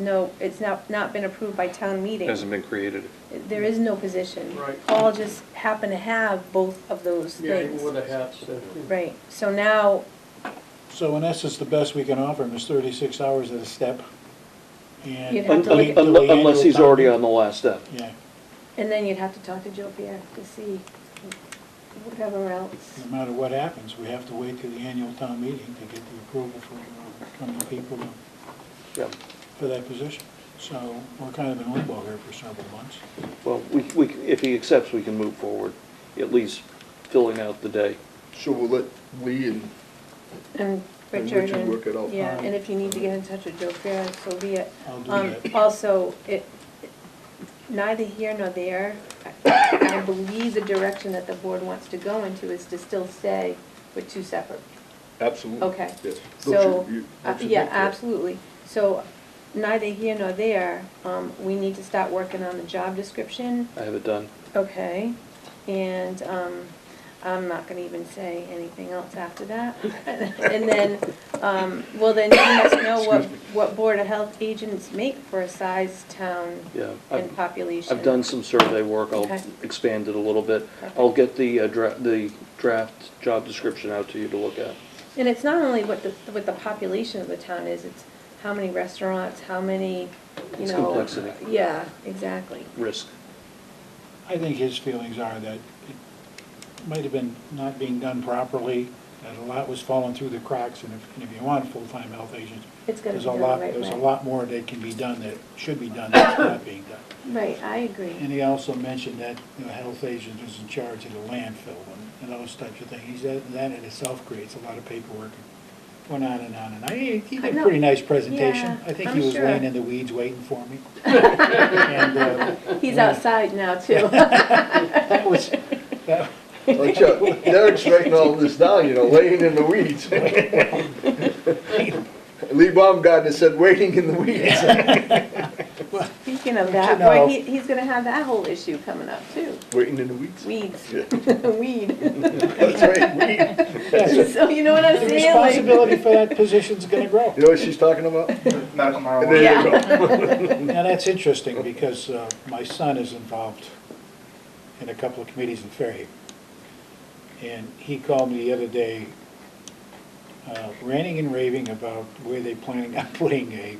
not been approved by town meeting. Hasn't been created. There is no position. Right. Paul just happened to have both of those Yeah, things. with the hats. Right, so now, So in essence, the best we can offer him is 36 hours at a step. And You'd have to look wait at- till the Unless annual he's town already meeting. on the last step. Yeah, and then you'd have to talk to Joe Pierre to see whatever else. no matter what happens, we have to wait till the annual town meeting to get the approval from the people Yeah. for that position. So we're kind of in limbo here for several months. Well, if he accepts, we can move forward, at least filling out the day. So we'll let Lee and And And Richard Richard work it out. yeah, and if you need to get in touch with Joe Pierre, so be it. I'll do that. Also, neither here nor there, I believe the direction that the board wants to go into is to still stay with 2 separate. absolutely. Okay. Yes. So, Don't you yeah, think that? absolutely. So, neither here nor there, we need to start working on the job description. I have it done. Okay, and, I'm not gonna even say anything else after that. And then, well, then you must know what Board of Health agents make for a size town Yeah. and population. I've done some survey work. I'll Okay. expand it a little bit. Perfect. I'll get the draft job description out to you to look at. And it's not only what the population of the town is, it's how many restaurants, how many, you It's know. complexity. Yeah, exactly. Risk. I think his feelings are that it might have been not being done properly, that a lot was falling through the cracks, and if you want a full-time health agent, It's gonna be there's done a the lot, right there's a way. lot more that can be done that should be done that's not being done. Right, I agree. And he also mentioned that the health agent is in charge of the landfill and those types of things. He said that in itself creates a lot of paperwork. Went on and on, and he did a know. pretty nice presentation. Yeah, I think I'm he was sure. laying in the weeds waiting for me. And, He's yeah. outside now, too. that was, Like, Derek's writing all this down, you know, laying in the weeds. Lee Baumgartner said waiting in the weeds. Speaking of But that, you know- boy, he's gonna have that whole issue coming up too. Waiting in the weeds? Weeds, Yeah. weed. That's right, weed. So you know what I'm The saying? Like- responsibility for that position's gonna grow. You know what she's talking about? Medical And marijuana. there you go. Now, that's interesting, because my son is involved in a couple of committees in Fairhaven. And he called me the other day, ranting and raving about where they planning on putting a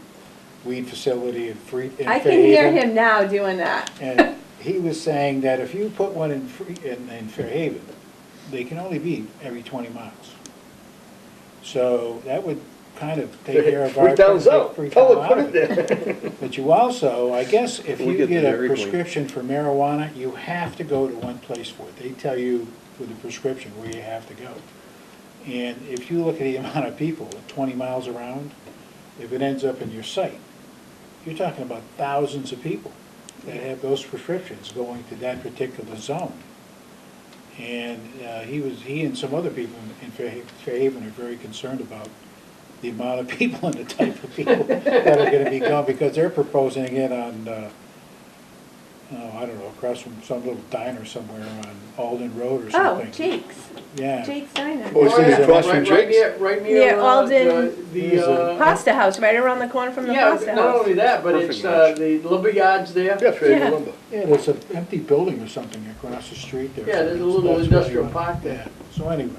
weed facility in Fairhaven. I can hear him now doing that. And he was saying that if you put one in Fairhaven, they can only be every 20 miles. So that would kind of take care of our. Freetown's out. Freetown Tell her, out put of it it. there. But you also, I guess, if We you get the get a Dairy Queen. prescription for marijuana, you have to go to one place for it. They tell you with the prescription where you have to go. And if you look at the amount of people, 20 miles around, if it ends up in your site, you're talking about thousands of people that have those prescriptions going to that particular zone. And he and some other people in Fairhaven are very concerned about the amount of people and the type of people that are gonna be going, because they're proposing it on, I don't know, across from some little diner somewhere on Alden Road or Oh, something. Jake's, Yeah. Jake's Diner. Oh, it's gonna be across from Right Jake's? near, right near. Near Alden. Pasta House, right around the corner from the Yeah, pasta not house. only that, but Perfect it's, match. the lumber yards there. Yeah, Fairhaven Yeah. lumber. Yeah, there's an empty building or something across the street there. Yeah, there's a little That's where industrial you- park there. Yeah, so anyway,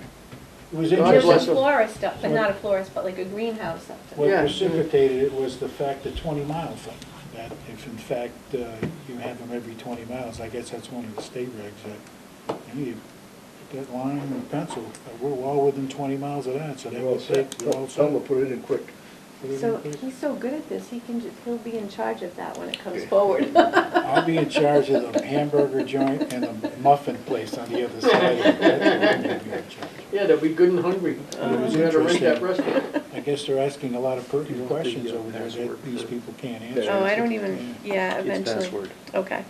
it was God There's bless a them. florist up, but not a florist, but like a greenhouse up there. What Yeah. precipitated it was the fact that 20-mile thing, that if in fact you have them every 20 miles, I guess that's one of the state regs that, you put that line and pencil, we're well within 20 miles of that, so that You're all would set. take, we're all Tell them set. to put it in quick. Put it in So quick. he's so good at this, he'll be in charge of that when it comes Okay. forward. I'll be in charge of the hamburger joint and the muffin place on the other side of it. That's what I'm gonna be in charge. Yeah, they'll be good and hungry. It was We gotta rent that interesting. restaurant. I guess they're asking a lot of pertinent You want questions the, over there password that these for- people can't answer. Oh, I don't even, yeah, It's eventually. password. Okay,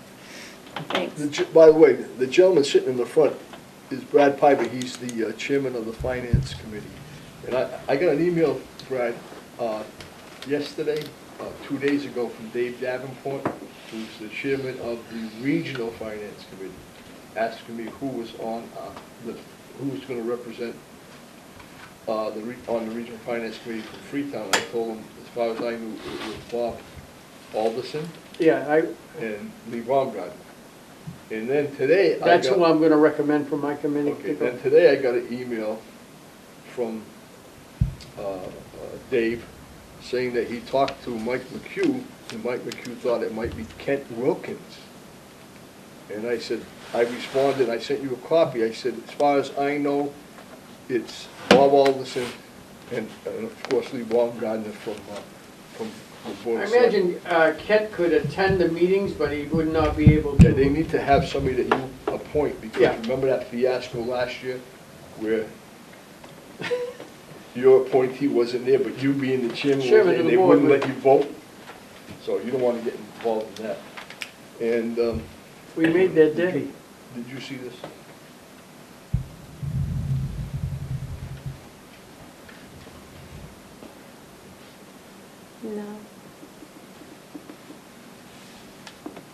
thanks. By the way, the gentleman sitting in the front is Brad Piper. He's the chairman of the finance committee. And I got an email, Brad, yesterday, 2 days ago, from Dave Davenport, who's the chairman of the regional finance committee, asking me who was on who was going to represent on the regional finance committee from Freetown. I told him, as far as I knew, it was Bob Alderson Yeah, and Lee Baumgartner. And then today, that's who I'm gonna recommend for my committee. Okay, then today I got an email from Dave saying that he talked to Mike McHugh, and Mike McHugh thought it might be Kent Wilkins. And I said, I responded, I sent you a copy, I said, as far as I know, it's Bob Alderson and of course Lee Baumgartner from the Board I of Selectmen. imagine Kent could attend the meetings, but he would not be able to. Yeah, they need to have somebody that you appoint, because Yeah. remember that fiasco last year where your appointee wasn't there, but you being the chairman was Chairman there, of and the they board, wouldn't but- let you vote? So you don't want to get involved in that. And We made that day. did you see this? No,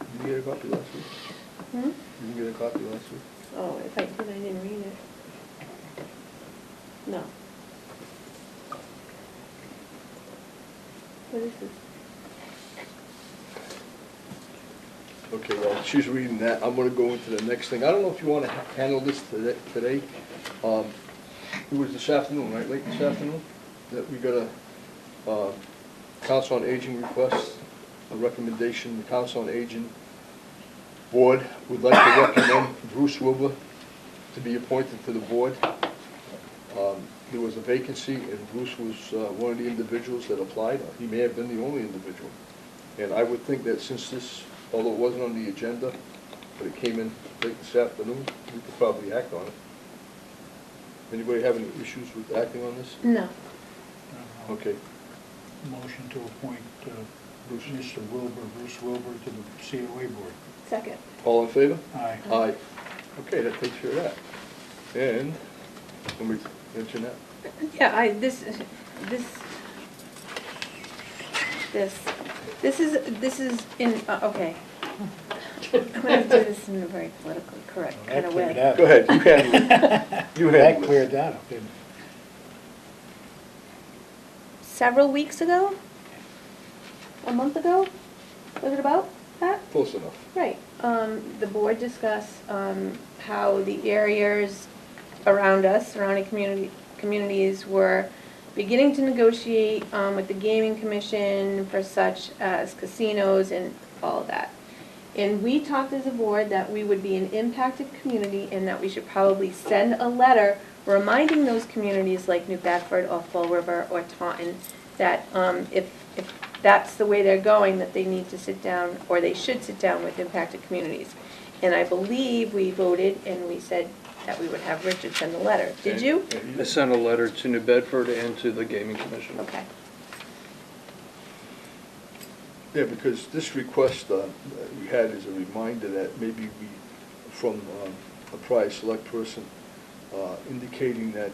Did you get a copy last week? hmm? Did you get a copy last week? Oh, if I did, I didn't read it. No. What is this? Okay, well, she's reading that. I'm gonna go into the next thing. I don't know if you want to handle this today. It was this afternoon, right, late this afternoon, that we got a Council on Aging request, a recommendation. The Council on Aging Board would like to recommend Bruce Wilbur to be appointed to the board. There was a vacancy, and Bruce was one of the individuals that applied. He may have been the only individual. And I would think that since this, although it wasn't on the agenda, but it came in late this afternoon, we could probably act on it. Anybody have any issues with acting on this? No. Okay. Motion to appoint Bruce. Mr. Wilbur, Bruce Wilbur, to the COA board. Second. All in favor? Aye. Aye. Okay, that takes care of that. And, let me mention that. Yeah, this is in, okay. I'm gonna do this in a very politically correct kind of way. Go ahead, you handle it. You That handle it. cleared that up, didn't it? Several weeks ago? A month ago? Was it about that? Close enough. Right. The board discussed, how the areas around us, surrounding communities were beginning to negotiate, with the gaming commission for such as casinos and all of that. And we talked as a board that we would be an impacted community and that we should probably send a letter reminding those communities like New Bedford or Fall River or Taunton that, if that's the way they're going, that they need to sit down, or they should sit down with impacted communities. And I believe we voted and we said that we would have Richard send a letter. Did you? I sent a letter to New Bedford and to the Gaming Commission. Okay. Yeah, because this request we had is a reminder that maybe we, from a prior select person, indicating that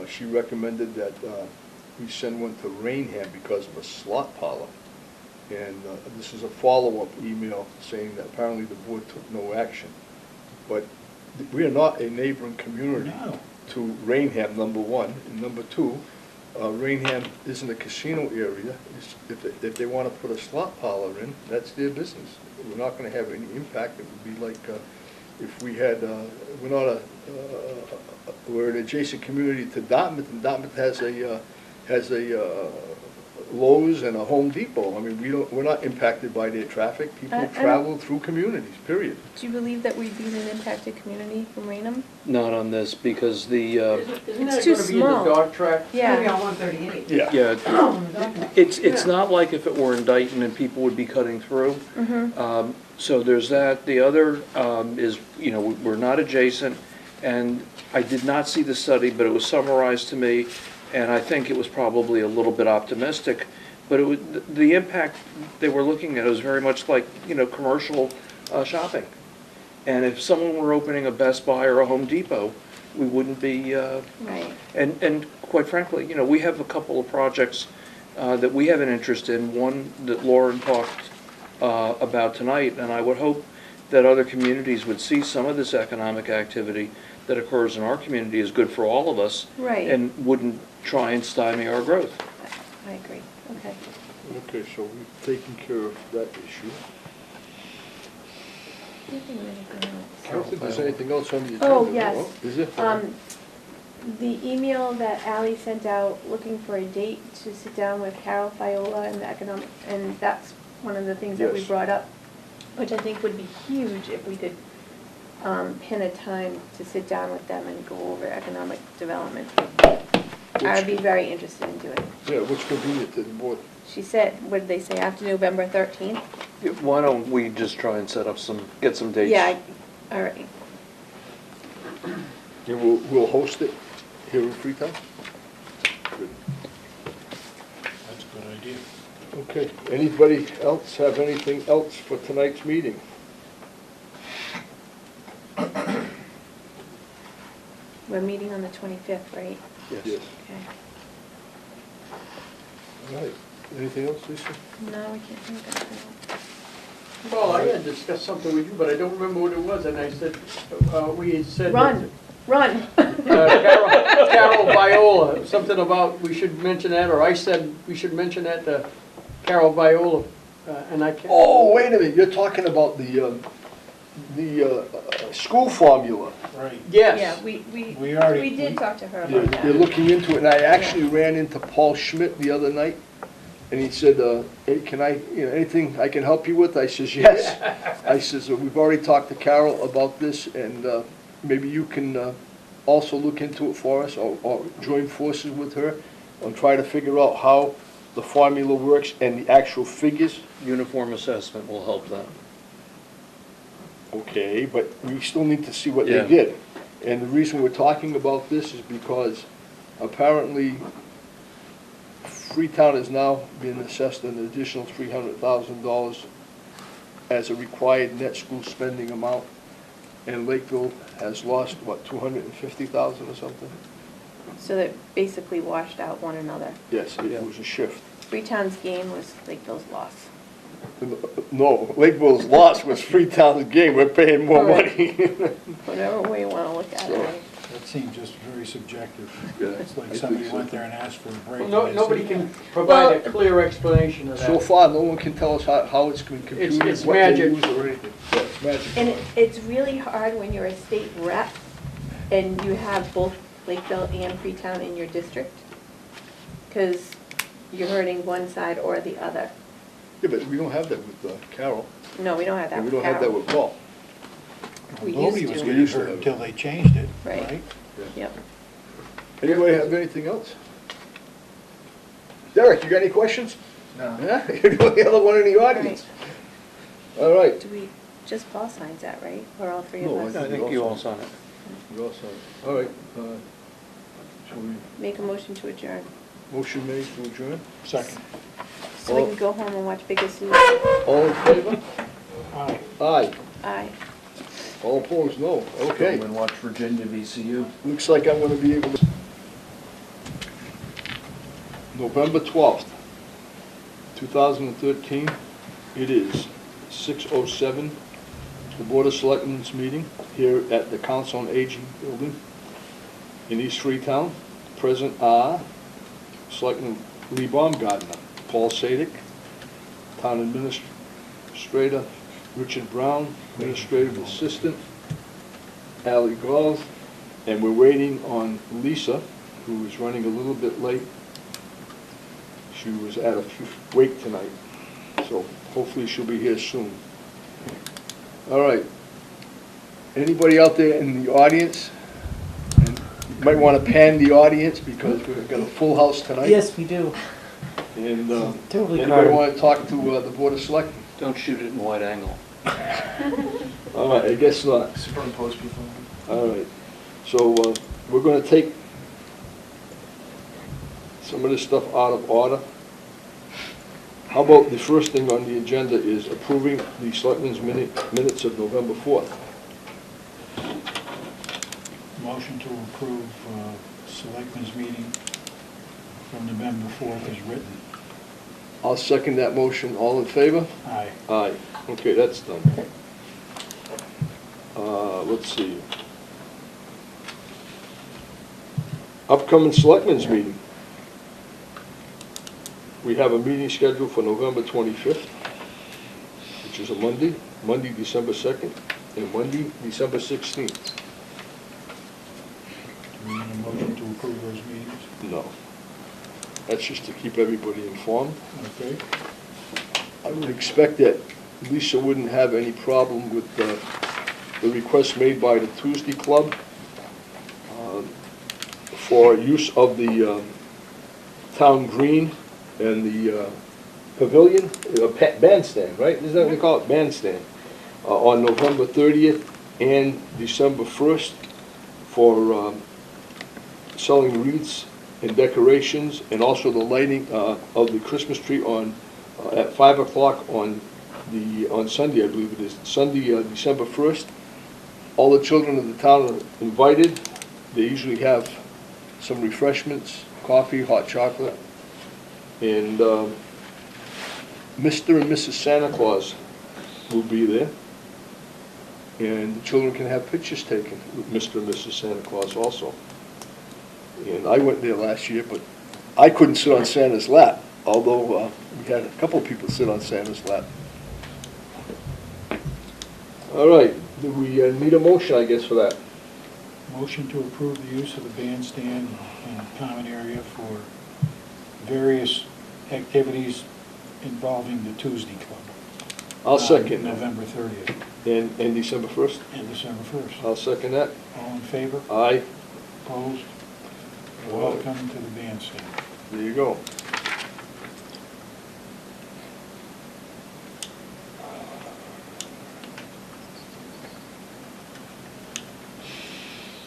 she recommended that we send one to Rainham because of a slot parlor. And this is a follow-up email saying that apparently the board took no action. But we are not a neighboring community No. to Rainham, number one. And number two, Rainham isn't a casino area. If they want to put a slot parlor in, that's their business. We're not going to have any impact. It would be like if we had, we're not we're an adjacent community to Dartmouth, and Dartmouth has a Lowe's and a Home Depot. I mean, we're not impacted by their traffic. People I don't- travel through communities, period. Do you believe that we'd be an impacted community from Rainham? Not on this, because the, Isn't It's that too gonna be in the small. dog track? Maybe Yeah. on 138. Yeah. yeah, it's not like if it were in Dayton and people would be cutting through. Mm-hmm. So there's that. The other is, we're not adjacent, and I did not see the study, but it was summarized to me, and I think it was probably a little bit optimistic, but the impact they were looking at was very much like, commercial shopping. And if someone were opening a Best Buy or a Home Depot, we wouldn't be, Right. and quite frankly, we have a couple of projects that we have an interest in, one that Lauren talked about tonight, and I would hope that other communities would see some of this economic activity that occurs in our community is good for all of us. Right. And wouldn't try and stymie our growth. I agree. Okay. Okay, so we've taken care of that issue. Anything or anything else? I don't think there's anything else on the agenda. Oh, yes. Is there? The email that Ally sent out looking for a date to sit down with Carol Fiola and the economic, and that's one of the things that we Yes. brought up, which I think would be huge if we could pin a time to sit down with them and go over economic development. I'd be very interested in doing it. Yeah, what's convenient to the board? She said, what did they say, after November 13th? Why don't we just try and set up get some dates? Yeah, all right. Yeah, we'll host it here in Freetown? Good. That's a good idea. Okay, anybody else have anything else for tonight's meeting? We're meeting on the 25th, right? Yes. Okay. All right, anything else, Lisa? No, I can't think of anything Well, I had discussed something with you, but I don't remember what it was, and I said, we had said. else. Run. Carol Viola, something about we should mention that, or I said we should mention that to Carol Viola, and I can't. Oh, wait a minute, you're talking about the school formula. Right. Yes. Yeah, we already- did talk to her They're about they're that. looking into it, and I actually ran into Paul Schmidt the other night, and he said, hey, can I, anything I can help you with? I says, yes. I says, we've already talked to Carol about this, and maybe you can also look into it for us, or join forces with her, and try to figure out how the formula works and the actual figures. Uniform assessment will help them. Okay, but we still need to see what Yeah. they did. And the reason we're talking about this is because apparently Freetown has now been assessed an additional $300,000 as a required net school spending amount. and Lakeville has lost, what, 250,000 or something? So that basically washed out one another. Yes, it was a shift. Freetown's gain was Lakeville's loss. No, Lakeville's loss was Freetown's gain, we're paying more money. Whatever way you wanna look at it. That seems just very subjective. Yeah, It's I like think somebody so. went there and asked for a break. Well, and they nobody said, can provide a clear explanation of that. So far, no one can tell us how it's been computed, It's what they magic. use or anything. Yeah, it's magic. And it's really hard when you're a state rep and you have both Lakeville and Freetown in your district, because you're hurting one side or the other. Yeah, but we don't have that with Carol, No, we don't have that and we with don't have that Carol. with Paul. We Bodie used was to. getting used to hurt have. until they changed it, Right. right? Yep. Anybody have anything else? Derek, you got any questions? No. Yeah, you're the only other one in the audience. All right. Do we, just Paul signs that, right? Or all three No, of I us? think you all sign it. You're all set. All right, shall we, Make a motion to adjourn, motion made to adjourn? Second. so we can go home and watch Biggest Loser. All in favor? Aye. Aye. Aye. All opposed, no. Go Okay. and watch Virginia VCU. Looks like I'm gonna be able to. November 12th, 2013, it is 6:07, the Board of Selectmen's meeting here at the Council on Aging Building in East Freetown. Present are Selectman Lee Baumgartner, Paul Sadik, Town Administrator Richard Brown, Administrative Assistant Ally Gauls, and we're waiting on Lisa, who is running a little bit late. She was at a wake tonight, so hopefully she'll be here soon. All right. Anybody out there in the audience? And you might want to pan the audience because we've got a full house tonight. Yes, we do. And Totally anybody covered. want to talk to the Board of Selectmen? Don't shoot it in wide angle. All right, I guess not. Superimpose people. All right, so we're going to take some of this stuff out of order. How about the first thing on the agenda is approving the Selectmen's minutes of November 4th? Motion to approve Selectmen's meeting from November 4th as written. I'll second that motion. All in favor? Aye. Aye. Okay, that's done. Let's see. Upcoming Selectmen's meeting. We have a meeting scheduled for November 25th, which is a Monday, December 2nd, and Monday, December 16th. Do we need a motion to approve those meetings? No. That's just to keep everybody informed. Okay. I would expect that Lisa wouldn't have any problem with the request made by the Tuesday Club for use of the town green and the pavilion, bandstand, right? Isn't that what they call it? Bandstand. On November 30th and December 1st for selling wreaths and decorations, and also the lighting of the Christmas tree on at 5 o'clock on Sunday, I believe it is, Sunday, December 1st. All the children of the town are invited. They usually have some refreshments, coffee, hot chocolate, and Mr. and Mrs. Santa Claus will be there. And the children can have pictures taken with Mr. and Mrs. Santa Claus also. And I went there last year, but I couldn't sit on Santa's lap, although we had a couple of people sit on Santa's lap. All right, do we need a motion, I guess, for that? Motion to approve the use of the bandstand and common area for various activities involving the Tuesday Club. I'll second that. November 30th And December 1st? and December 1st. I'll second that. All in favor? Aye, Opposed? Welcome to the bandstand. there you go.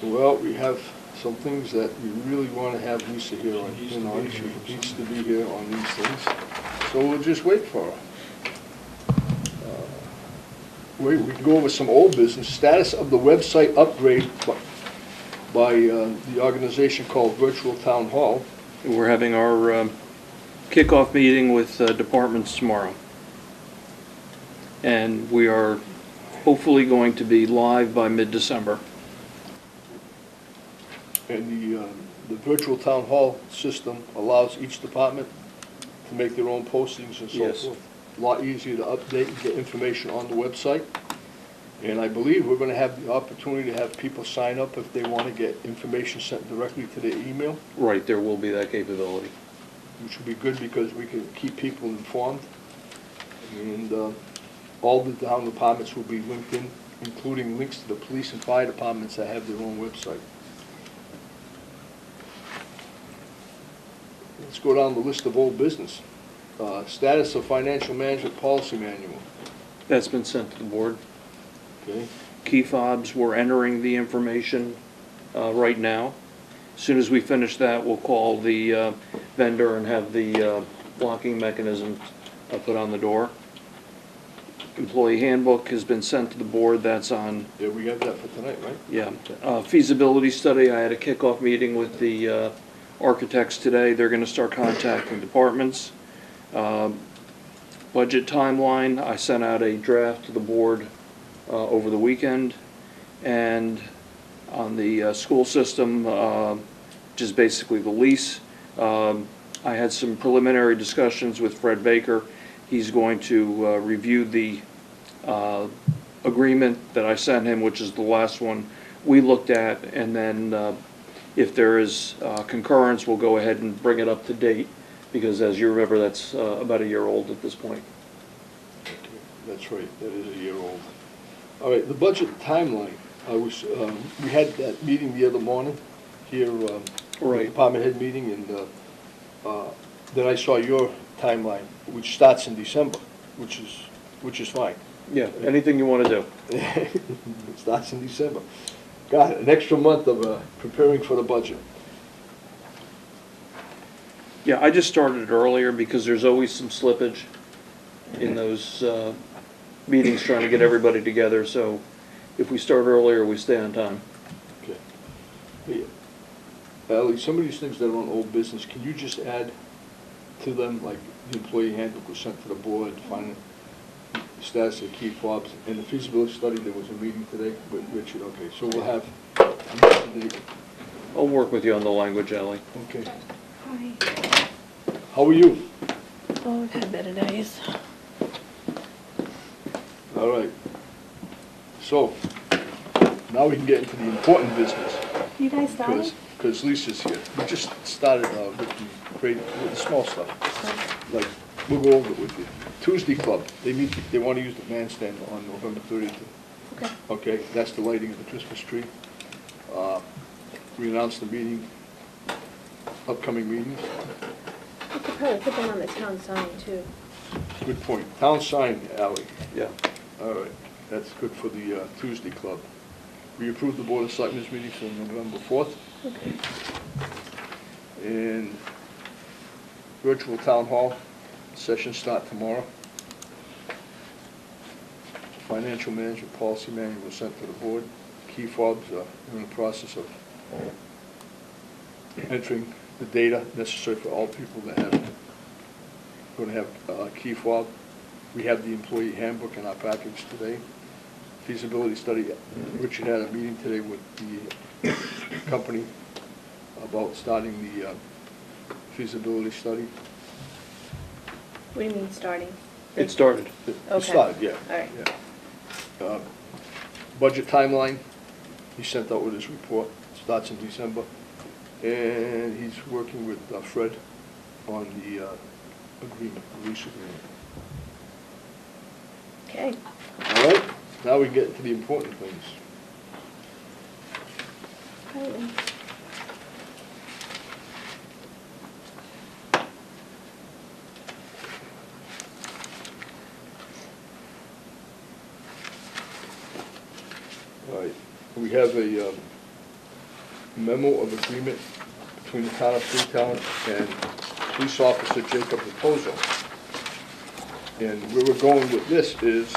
Well, we have some things that we really want to have Lisa here on. She needs You to know, be she here for needs to something. be here on these things. So we'll just wait for her. we can go over some old business. Status of the website upgrade by the organization called Virtual Town Hall. We're having our kickoff meeting with departments tomorrow. And we are hopefully going to be live by mid-December. And the Virtual Town Hall system allows each department to make their own postings and so Yes. forth. A lot easier to update and get information on the website. And I believe we're gonna have the opportunity to have people sign up if they wanna get information sent directly to their email, Right, there will be that capability. which will be good because we can keep people informed. And all the town departments will be linked in, including links to the police and fire departments that have their own website. Let's go down the list of old business. Status of financial management policy manual, That's been sent to the board. okay? Key fobs, we're entering the information right now. As soon as we finish that, we'll call the vendor and have the locking mechanism put on the door. Employee handbook has been sent to the board, that's on, Yeah, we have that for tonight, right? yeah. Feasibility study, I had a kickoff meeting with the architects today. They're gonna start contacting departments. Budget timeline, I sent out a draft to the board over the weekend. And on the school system, which is basically the lease, I had some preliminary discussions with Fred Baker. He's going to review the agreement that I sent him, which is the last one we looked at, and then if there is concurrence, we'll go ahead and bring it up to date, because as you remember, that's about a year old at this point. That's right, that is a year old. All right, the budget timeline, we had that meeting the other morning here, Right. department head meeting, and then I saw your timeline, which starts in December, which is fine. Yeah, anything you want to do. It starts in December. Got it, an extra month of preparing for the budget. Yeah, I just started earlier because there's always some slippage in those meetings, trying to get everybody together, so if we start earlier, we stay on time. Okay. Hey, Ally, some of these things that are on old business, can you just add to them, like the employee handbook was sent to the board, finding the status of key fobs, and the feasibility study, there was a meeting today with Richard, okay, so we'll have, I'll work with you on the language, Ally. okay. Hi. How are you? Oh, I've had better days. All right. So, now we can get into the important business. You guys started? Because Lisa's here. We just started with the small stuff. Like, we'll go over it with you. Tuesday Club, they want to use the bandstand on November 30th. Okay. Okay, that's the lighting of the Christmas tree. We announced the meeting, upcoming meetings. We could probably put them on the town sign too. Good point. Town sign, Ally. Yeah. All right, that's good for the Tuesday Club. We approved the Board of Selectmen's meeting for November 4th. Okay. And virtual town hall, session start tomorrow. Financial management policy manual was sent to the board. Key fobs are in the process of entering the data necessary for all people that going to have a key fob. We have the employee handbook in our package today. Feasibility study, Richard had a meeting today with the company about starting the feasibility study. What do you mean starting? It started. It Okay. started, yeah. All right. Yeah. Budget timeline, he sent out with his report, starts in December. And he's working with Fred on the agreement, lease agreement. Okay. All right, now we get to the important things. All right, then. All right, we have a memo of agreement between the town of Freetown and police officer Jacob Raposo. And where we're going with this is,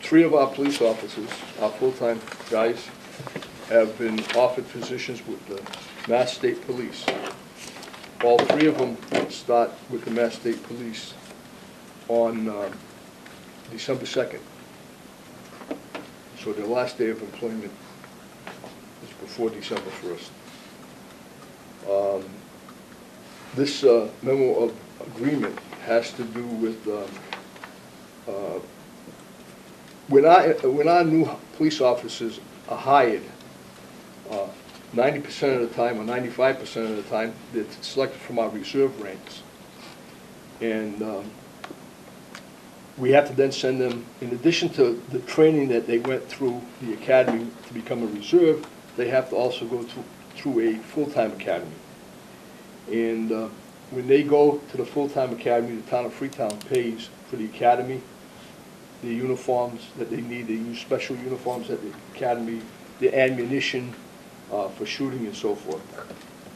3 of our police officers, our full-time guys, have been offered positions with the Mass State Police. All 3 of them start with the Mass State Police on December 2nd. So their last day of employment is before December 1st. This memo of agreement has to do with when our new police officers are hired, 90% of the time or 95% of the time, they're selected from our reserve ranks. And we have to then send them, in addition to the training that they went through the academy to become a reserve, they have to also go through a full-time academy. And when they go to the full-time academy, the town of Freetown pays for the academy, the uniforms that they need. They use special uniforms at the academy, the ammunition for shooting and so forth.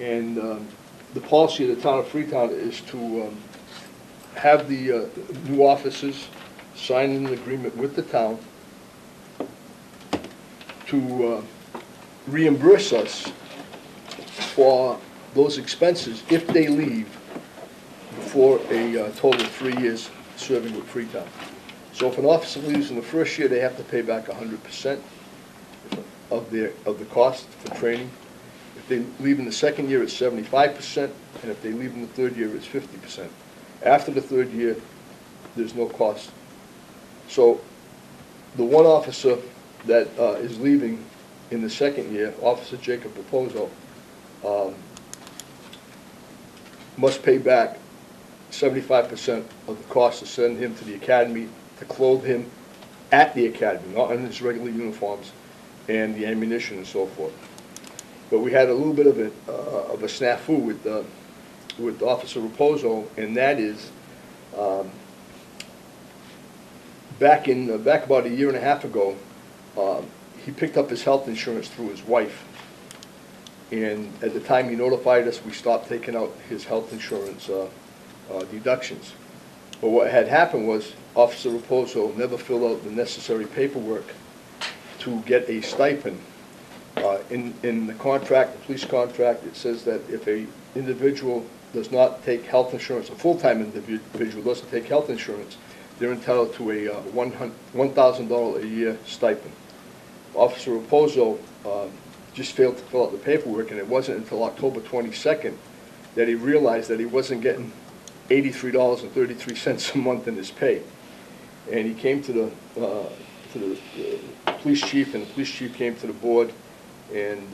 And the policy of the town of Freetown is to have the new officers sign an agreement with the town to reimburse us for those expenses if they leave before a total of 3 years serving with Freetown. So if an officer leaves in the first year, they have to pay back 100% of the cost for training. If they leave in the second year, it's 75%, and if they leave in the third year, it's 50%. After the third year, there's no cost. So the one officer that is leaving in the second year, Officer Jacob Raposo, must pay back 75% of the cost to send him to the academy, to clothe him at the academy, not in his regular uniforms, and the ammunition and so forth. But we had a little bit of a snafu with Officer Raposo, and that is back about a year and a half ago, he picked up his health insurance through his wife. And at the time he notified us, we stopped taking out his health insurance deductions. But what had happened was Officer Raposo never filled out the necessary paperwork to get a stipend. In the contract, the police contract, it says that if a individual does not take health insurance, a full-time individual doesn't take health insurance, they're entitled to a $1,000 a year stipend. Officer Raposo just failed to fill out the paperwork, and it wasn't until October 22nd that he realized that he wasn't getting $83.33 a month in his pay. And he came to the police chief, and the police chief came to the board, and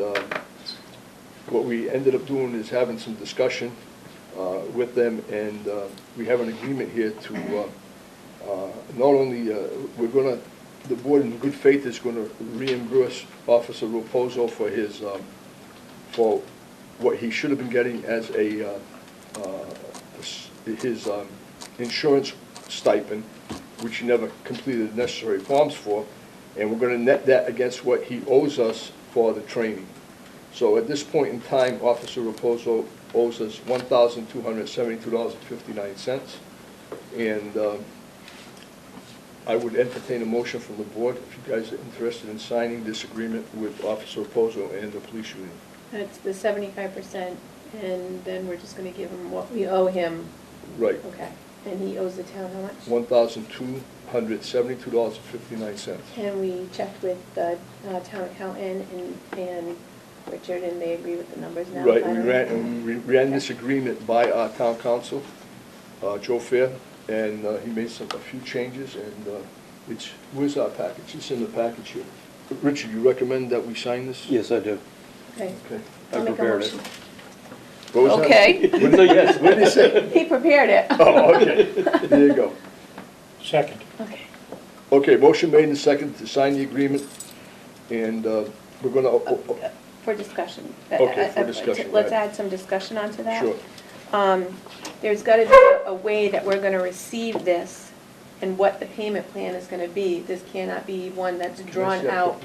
what we ended up doing is having some discussion with them, and we have an agreement here to not only, the board in good faith is going to reimburse Officer Raposo for his, for what he should have been getting as his insurance stipend, which he never completed the necessary forms for, and we're going to net that against what he owes us for the training. So at this point in time, Officer Raposo owes us $1,272.59, and I would entertain a motion from the board if you guys are interested in signing this agreement with Officer Raposo and the police union. That's the 75%, and then we're just gonna give him what we owe him. Right. Okay, and he owes the town how much? $1,272.59. And we checked with the town accountant and Richard, and they agree with the numbers now? Right, finally? we ran this agreement by our town council, Joe Fair, and he made a few changes, and where's our package? It's in the package here. Richard, you recommend that we sign this? Yes, I do. Okay. Okay. I'll I make a prepared it. motion. What was that? Okay. What did yes, what did he say? He prepared it. Oh, okay, there you go. Second. Okay. Okay, motion made and second to sign the agreement, and we're gonna, For discussion. Okay, for discussion, Let's right. add some discussion onto that. sure. There's gotta be a way that we're gonna receive this and what the payment plan is gonna be. This cannot be one that's drawn out,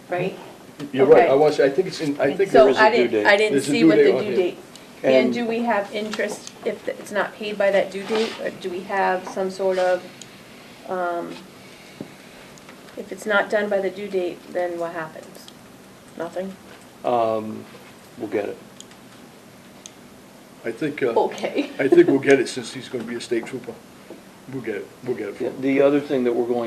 right? You're right, Okay. I want to say, I think it's in, I think So there is I a due didn't, date. I didn't There's a see due what date the on due here. date. And And- do we have interest if it's not paid by that due date? Or do we have some sort of, If it's not done by the due date, then what happens? Nothing? We'll get it. I think, Okay. I think we'll get it since he's gonna be a state trooper. We'll get it for Yeah, him. the other thing that we're going